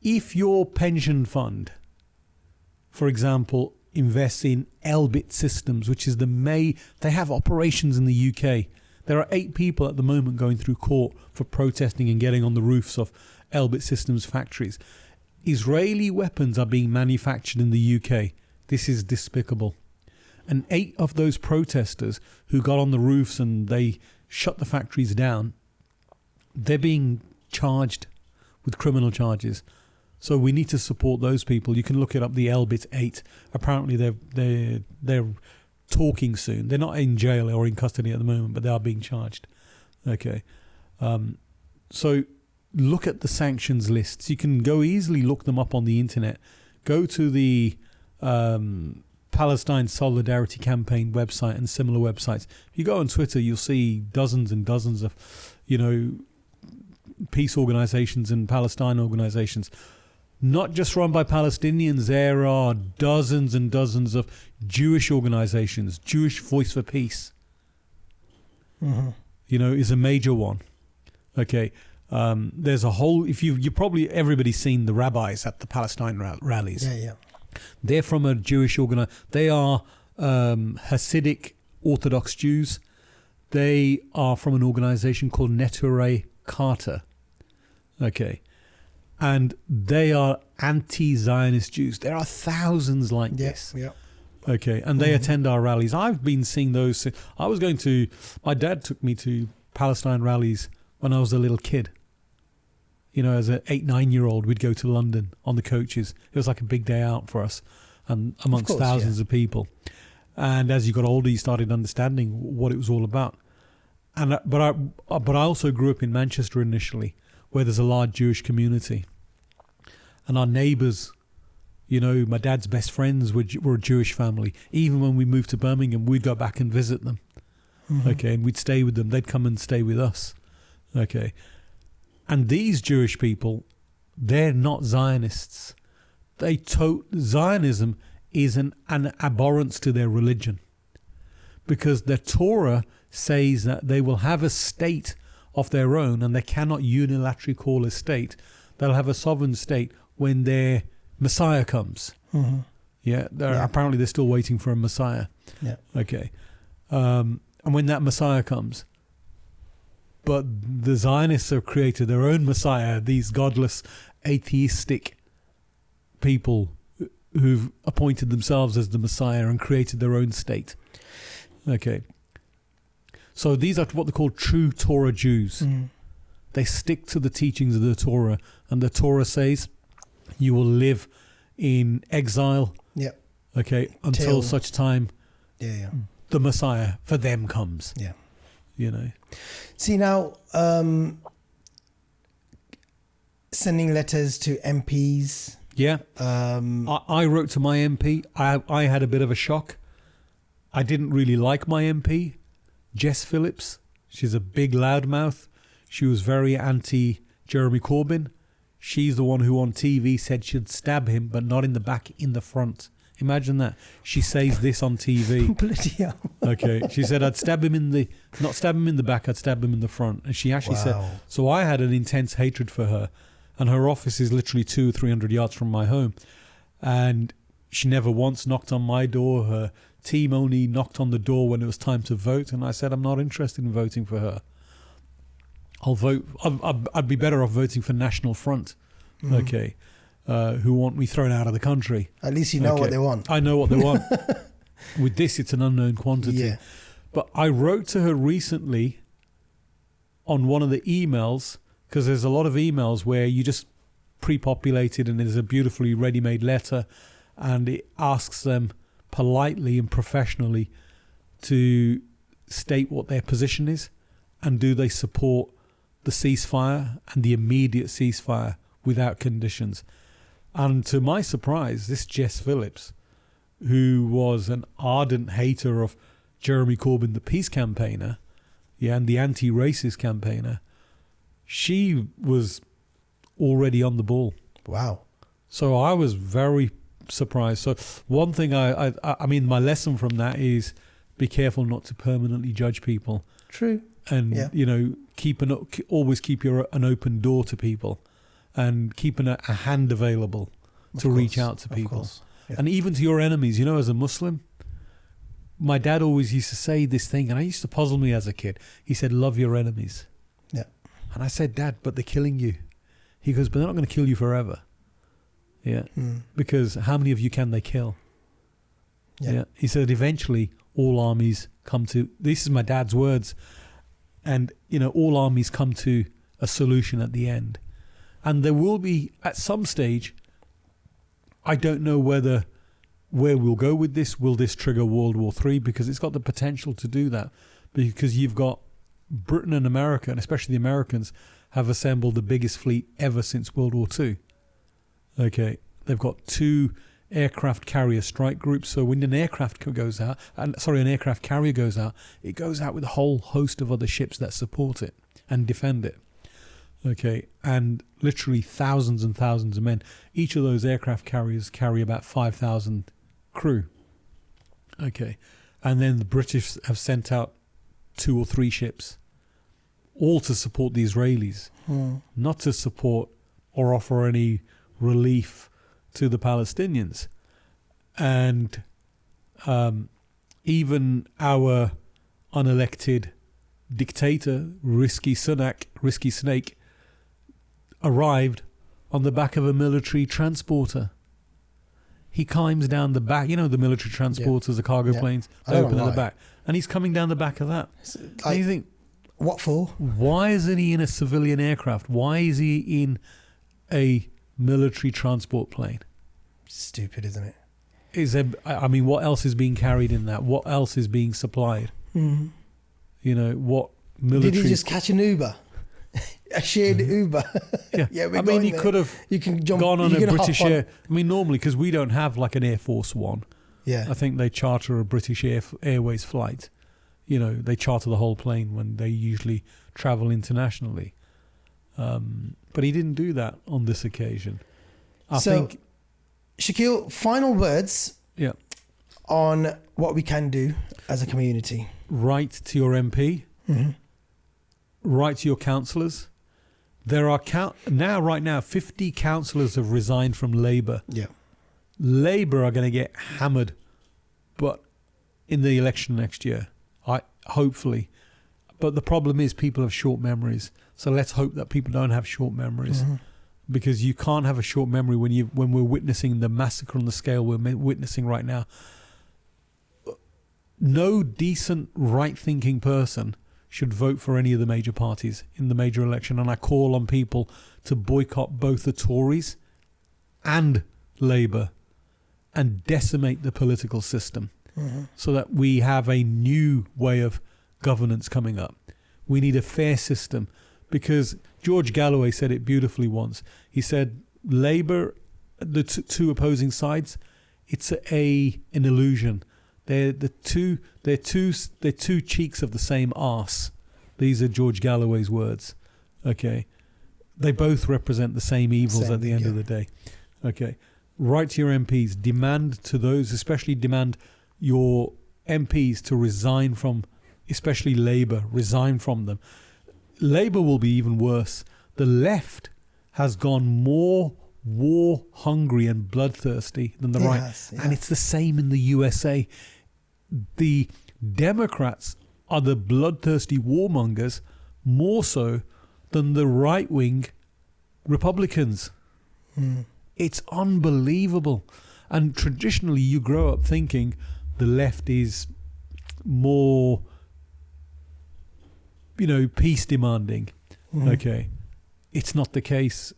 If your pension fund, for example, invests in Elbit Systems, which is they have operations in the UK. There are 8 people at the moment going through court for protesting and getting on the roofs of Elbit Systems factories. Israeli weapons are being manufactured in the UK. This is despicable. And 8 of those protesters who got on the roofs and they shut the factories down, they're being charged with criminal charges. So we need to support those people. You can look it up, the Elbit 8. Apparently they're talking soon. They're not in jail or in custody at the moment, but they are being charged. Okay. So look at the sanctions lists. You can go easily look them up on the internet. Go to the Palestine Solidarity Campaign website and similar websites. If you go on Twitter, you'll see dozens and dozens of, you know, peace organizations and Palestine organizations. Not just run by Palestinians, there are dozens and dozens of Jewish organizations. Jewish Voice for Peace, you know, is a major one. Okay, there's a whole. If you probably everybody's seen the rabbis at the Palestine rallies. Yeah. They're from a Jewish They are Hasidic Orthodox Jews. They are from an organization called Neturei Carter. Okay. And they are anti-Zionist Jews. There are thousands like this. Yeah. Okay. And they attend our rallies. I've been seeing those. My dad took me to Palestine rallies when I was a little kid. You know, as an 8-9-year-old, we'd go to London on the coaches. It was like a big day out for us, and amongst thousands of people. And as you got older, you started understanding what it was all about. But I also grew up in Manchester initially, where there's a large Jewish community. And our neighbours, you know, my dad's best friends were a Jewish family. Even when we moved to Birmingham, we'd go back and visit them. Okay, and we'd stay with them. They'd come and stay with us. Okay. And these Jewish people, they're not Zionists. Zionism is an abhorrence to their religion. Because the Torah says that they will have a state of their own, and they cannot unilaterally call a state. They'll have a sovereign state when their Messiah comes. Mm-hmm. Yeah, apparently they're still waiting for a Messiah. Yeah. Okay. And when that Messiah comes, but the Zionists have created their own Messiah, these godless, atheistic people who've appointed themselves as the Messiah and created their own state. Okay. So these are what they call true Torah Jews. Mm. They stick to the teachings of the Torah, and the Torah says you will live in exile, Yep. okay, until Till- such time Yeah. the Messiah for them comes. Yeah. You know. See now, sending letters to MPs. Yeah. Um, I wrote to my MP. I had a bit of a shock. I didn't really like my MP, Jess Phillips. She's a big loudmouth. She was very anti Jeremy Corbyn. She's the one who on TV said she'd stab him, but not in the back, in the front. Imagine that. She says this on TV. bloody hell. Okay. She said I'd stab him not stab him in the back, I'd stab him in the front. And she actually said, Wow. so I had an intense hatred for her. And her office is literally 200 or 300 yards from my home. And she never once knocked on my door. Her team only knocked on the door when it was time to vote. And I said, I'm not interested in voting for her. I'll vote. I'd be better off voting for National Front. Okay. Who want me thrown out of the country. At least you know what they want. I know what they want. With this, it's an unknown quantity. Yeah. But I wrote to her recently on one of the emails, because there's a lot of emails where you just pre-populated and there's a beautifully ready-made letter, and it asks them politely and professionally to state what their position is, and do they support the ceasefire and the immediate ceasefire without conditions. And to my surprise, this Jess Phillips, who was an ardent hater of Jeremy Corbyn, the peace campaigner, and the anti-racist campaigner, she was already on the ball. Wow. So I was very surprised. So one thing I mean, my lesson from that is be careful not to permanently judge people. True. And, you know, always keep an open door to people, and keeping a hand available to reach out to people. Yeah. And even to your enemies. You know, as a Muslim, my dad always used to say this thing, and it used to puzzle me as a kid. He said, love your enemies. Yeah. And I said, Dad, but they're killing you. He goes, but they're not going to kill you forever. Yeah. Because how many of you can they kill? Yeah. He said, eventually all armies come to, this is my dad's words, and, you know, all armies come to a solution at the end. And there will be, at some stage, I don't know where we'll go with this. Will this trigger World War III? Because it's got the potential to do that. Because you've got Britain and America, and especially the Americans, have assembled the biggest fleet ever since World War II. Okay. They've got 2 aircraft carrier strike groups. So when an aircraft carrier goes out, it goes out with a whole host of other ships that support it and defend it. Okay, and literally thousands and thousands of men. Each of those aircraft carriers carry about 5,000 crew. Okay, and then the British have sent out 2 or 3 ships, all to support the Israelis, not to support or offer any relief to the Palestinians. And even our unelected dictator, Risky Snake, arrived on the back of a military transporter. He climbs down the back, you know, the military transporters, the cargo planes, they open at the back, and he's coming down the back of that. And you think, what for? Why isn't he in a civilian aircraft? Why is he in a military transport plane? Stupid, isn't it? I mean, what else is being carried in that? What else is being supplied? You know, what military... Did he just catch an Uber? A shared Uber? I mean, he could have gone on a British Air... I mean, normally, because we don't have like an Air Force One. Yeah. I think they charter a British Airways flight. You know, they charter the whole plane when they usually travel internationally. But he didn't do that on this occasion. I think... Shukeel, final words on what we can do as a community. Write to your MP. Write to your councillors. There are right now 50 councillors have resigned from Labour. Yeah. Labour are going to get hammered, but in the election next year, hopefully. But the problem is people have short memories. So let's hope that people don't have short memories, because you can't have a short memory when we're witnessing the massacre on the scale we're witnessing right now. No decent, right-thinking person should vote for any of the major parties in the major election, and I call on people to boycott both the Tories and Labour and decimate the political system so that we have a new way of governance coming up. We need a fair system, because George Galloway said it beautifully once. He said, Labour, the two opposing sides, it's an illusion. They're two cheeks of the same arse. These are George Galloway's words. Okay. They both represent the same evils at the end of the day. Okay. Write to your MPs, demand to those, especially demand your MPs to resign from, especially Labour, resign from them. Labour will be even worse. The left has gone more war hungry and bloodthirsty than the right. Yeah. And it's the same in the USA. The Democrats are the bloodthirsty warmongers more so than the right-wing Republicans. It's unbelievable. And traditionally you grow up thinking the left is more, peace demanding. Okay. It's not the case.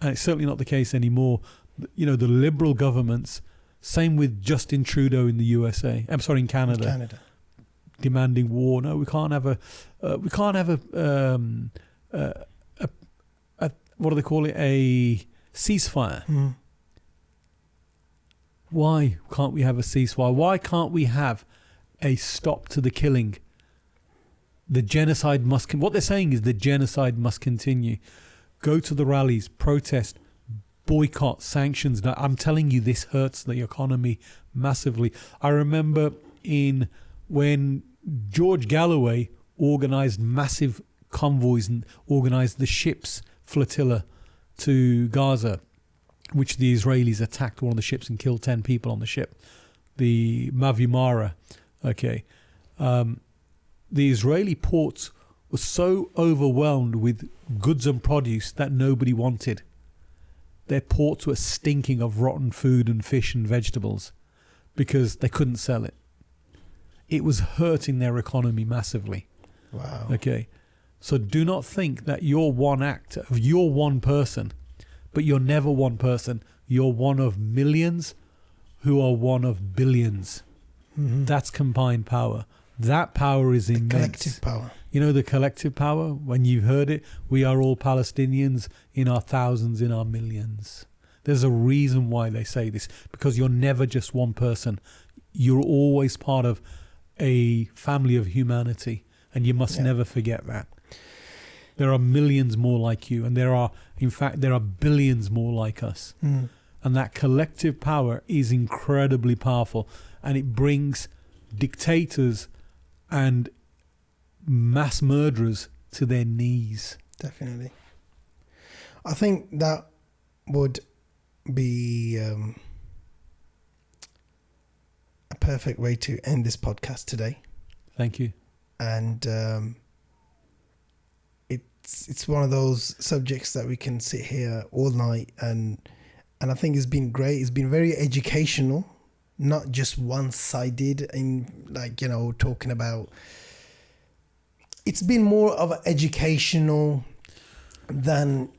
And it's certainly not the case anymore. The liberal governments, same with Justin Trudeau in the USA. I'm sorry, in Canada. Demanding war. No, we can't have a what do they call it? A ceasefire. Why can't we have a ceasefire? Why can't we have a stop to the killing? The genocide must... What they're saying is the genocide must continue. Go to the rallies, protest, boycott, sanctions. Now, I'm telling you, this hurts the economy massively. I remember when George Galloway organised massive convoys and organised the ships flotilla to Gaza, which the Israelis attacked one of the ships and killed 10 people on the ship, the Mavi Mara. Okay. The Israeli ports were so overwhelmed with goods and produce that nobody wanted. Their ports were stinking of rotten food and fish and vegetables because they couldn't sell it. It was hurting their economy massively. Wow. Okay. So do not think that you're one act, you're one person, but you're never one person. You're one of millions who are one of billions. That's combined power. That power is immense. Collective power. The collective power, when you've heard it, we are all Palestinians in our thousands, in our millions. There's a reason why they say this, because you're never just one person. You're always part of a family of humanity, and you must never forget that. There are millions more like you, and there are billions more like us. And that collective power is incredibly powerful, and it brings dictators and mass murderers to their knees. Definitely. I think that would be a perfect way to end this podcast today. Thank you. And it's one of those subjects that we can sit here all night, and I think it's been great. It's been very educational, not just one-sided in talking about. It's been more of an educational than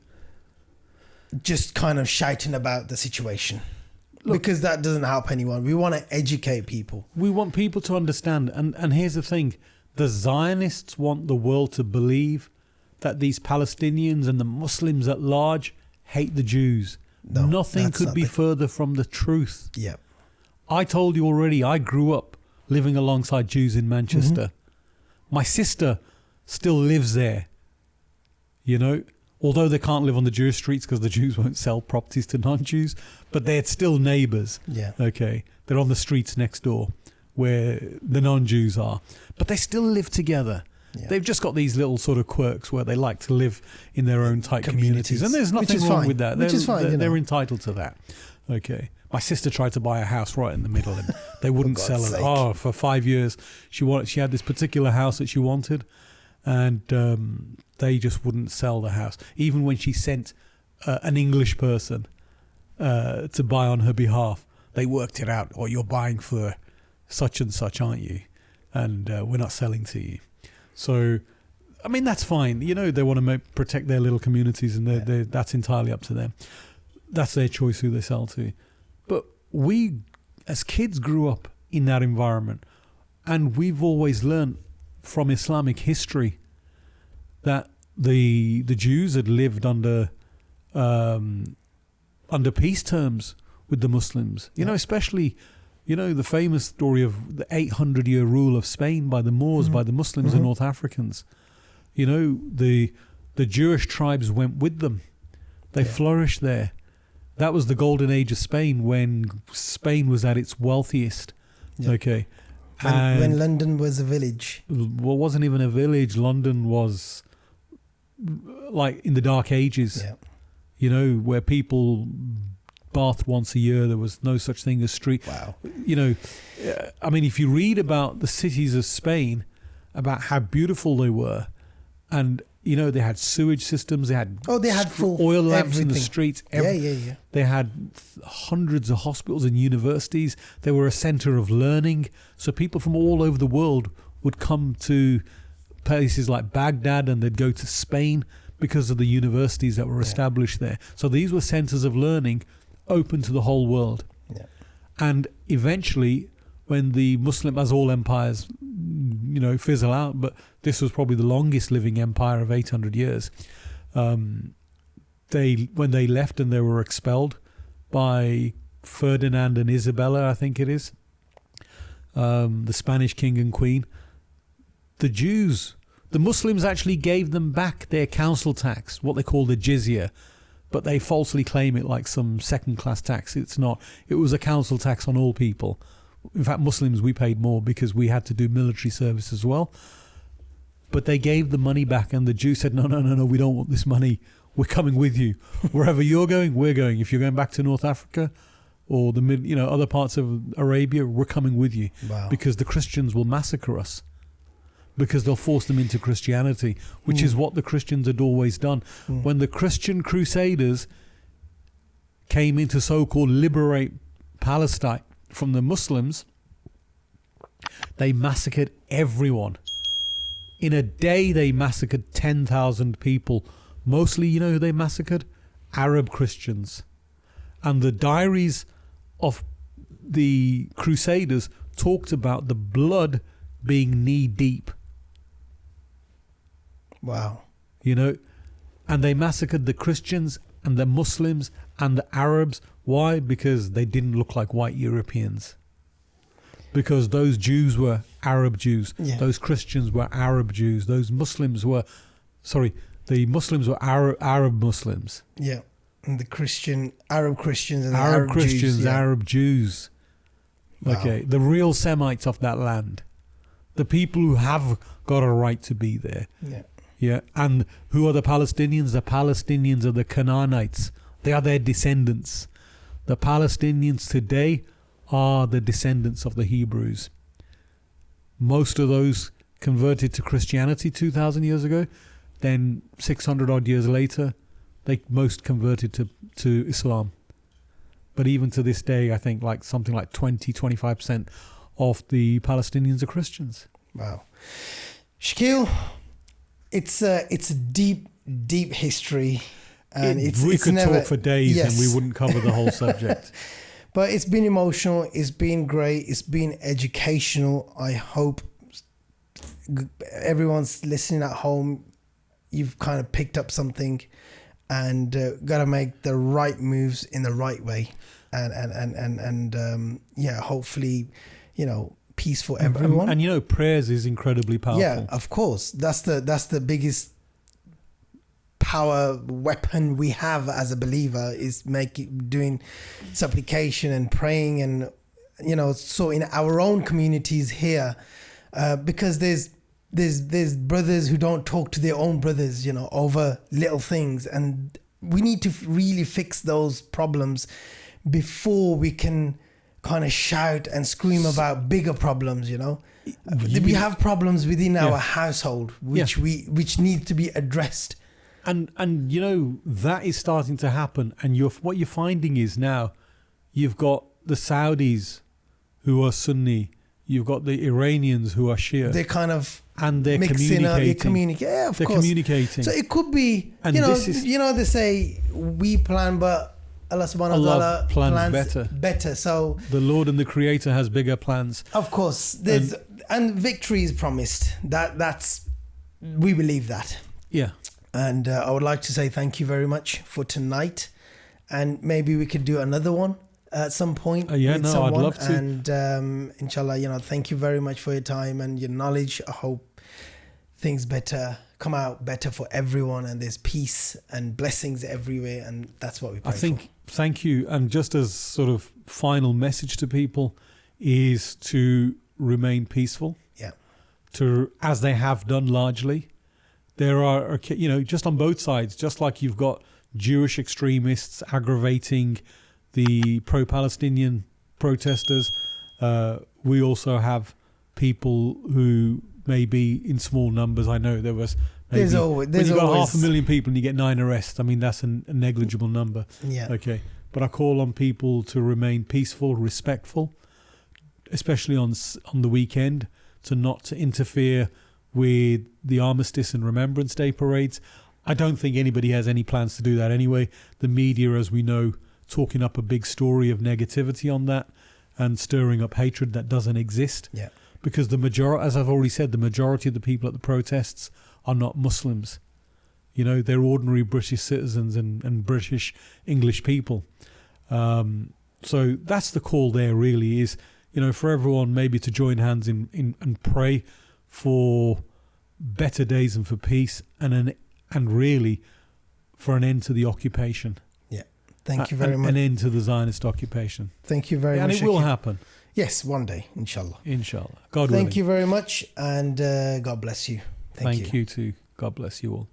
just kind of shouting about the situation. Look, because that doesn't help anyone. We want to educate people. We want people to understand. And here's the thing. The Zionists want the world to believe that these Palestinians and the Muslims at large hate the Jews. No, nothing could be further from the truth. Yeah. I told you already, I grew up living alongside Jews in Manchester. My sister still lives there, although they can't live on the Jewish streets because the Jews won't sell properties to non-Jews, but they're still neighbours. Yeah. Okay. They're on the streets next door where the non-Jews are, but they still live together. They've just got these little sort of quirks where they like to live in their own tight communities. And there's nothing wrong with that. Which is fine. They're entitled to that. Okay. My sister tried to buy a house right in the middle and they wouldn't sell it. Oh, for 5 years. She had this particular house that she wanted and they just wouldn't sell the house. Even when she sent an English person to buy on her behalf, they worked it out. Oh, you're buying for such and such, aren't you? And we're not selling to you. So, I mean, that's fine. You know, they want to protect their little communities and that's entirely up to them. That's their choice who they sell to. But we, as kids, grew up in that environment. And we've always learned from Islamic history that the Jews had lived under peace terms with the Muslims. You know, especially, you know, the famous story of the 800-year rule of Spain by the Moors, by the Muslims and North Africans. You know, the Jewish tribes went with them. They flourished there. That was the golden age of Spain when Spain was at its wealthiest. Okay. When London was a village. Well, it wasn't even a village. London was like in the Dark Ages. Yeah. You know, where people bathed once a year. There was no such thing as street. Wow. You know, I mean, if you read about the cities of Spain, about how beautiful they were, and you know, they had sewage systems. They had full oil lamps everything. in the streets. Yeah. They had hundreds of hospitals and universities. They were a centre of learning. So people from all over the world would come to places like Baghdad, and they'd go to Spain because of the universities that were established there. So these were centres of learning open to the whole world. Yeah. And eventually, when the Muslim, as all empires, you know, fizzle out, but this was probably the longest living empire of 800 years. When they left and they were expelled by Ferdinand and Isabella, I think it is, the Spanish king and queen, the Muslims actually gave them back their council tax, what they call the jizya, but they falsely claim it like some second-class tax. It's not. It was a council tax on all people. In fact, Muslims, we paid more because we had to do military service as well. But they gave the money back, and the Jews said, no, we don't want this money. We're coming with you. Wherever you're going, we're going. If you're going back to North Africa or the other parts of Arabia, we're coming with you. Wow. Because the Christians will massacre us. Because they'll force them into Christianity, which is what the Christians had always done. When the Christian crusaders came in to so-called liberate Palestine from the Muslims, they massacred everyone. In a day, they massacred 10,000 people. Mostly, you know who they massacred? Arab Christians. And the diaries of the crusaders talked about the blood being knee-deep. Wow. You know, and they massacred the Christians and the Muslims and the Arabs. Why? Because they didn't look like white Europeans. Because those Jews were Arab Jews. Yeah. Those Christians were Arab Jews. The Muslims were Arab Muslims. Yeah. And the Arab Christians and Arab Christians, Jews, Arab Jews. Wow. Okay, the real Semites of that land. The people who have got a right to be there. Yeah. Yeah, and who are the Palestinians? The Palestinians are the Canaanites. They are their descendants. The Palestinians today are the descendants of the Hebrews. Most of those converted to Christianity 2,000 years ago. Then 600 odd years later, they most converted to Islam. But even to this day, I think something like 20-25% of the Palestinians are Christians. Wow. Shukeel, it's a deep history, and we could talk for days and we wouldn't cover the whole subject. But it's been emotional, it's been great, it's been educational. I hope everyone's listening at home, you've kind of picked up something, and got to make the right moves in the right way, and hopefully, you know, peace for everyone. And you know, prayers is incredibly powerful. Yeah, of course. That's the biggest power weapon we have as a believer, is doing supplication and praying, and you know, so in our own communities here, because there's there's brothers who don't talk to their own brothers, you know, over little things, and we need to really fix those problems before we can kind of shout and scream about bigger problems, you know. We have problems within our household which need to be addressed. And you know, that is starting to happen. And what you're finding is now you've got the Saudis who are Sunni, you've got the Iranians who are Shia. They're kind of and they're communicating. Yeah, of they're course. Communicating. So it could be, and you know, they say we plan, but Allah subhanahu wa ta'ala plans better. So the Lord and the Creator has bigger plans. Of course, and victory is promised. That's we believe that. Yeah. And I would like to say thank you very much for tonight, and maybe we could do another one at some point. I'd love to. And inshallah, you know, thank you very much for your time and your knowledge. I hope things come out better for everyone, and there's peace and blessings everywhere, and that's what we pray for. Thank you. And just as sort of final message to people is to remain peaceful. Yeah. As they have done largely. There are, you know, just on both sides, just like you've got Jewish extremists aggravating the pro-Palestinian protesters, we also have people who may be in small numbers. I know there was maybe, when you've got 500,000 people and you get 9 arrests, I mean, that's a negligible number. Yeah. Okay. But I call on people to remain peaceful, respectful, especially on the weekend, to interfere with the Armistice and Remembrance Day parades. I don't think anybody has any plans to do that anyway. The media, as we know, talking up a big story of negativity on that and stirring up hatred that doesn't exist. Yeah. Because as I've already said, the majority of the people at the protests are not Muslims. You know, they're ordinary British citizens and British English people. So that's the call there really is, you know, for everyone maybe to join hands and pray for better days and for peace and really for an end to the occupation. Yeah. Thank you very much. An end to the Zionist occupation. Thank you very much. And it will happen. Yes, one day, inshallah. Inshallah. God willing. Thank you very much, and God bless you. Thank you too. God bless you all.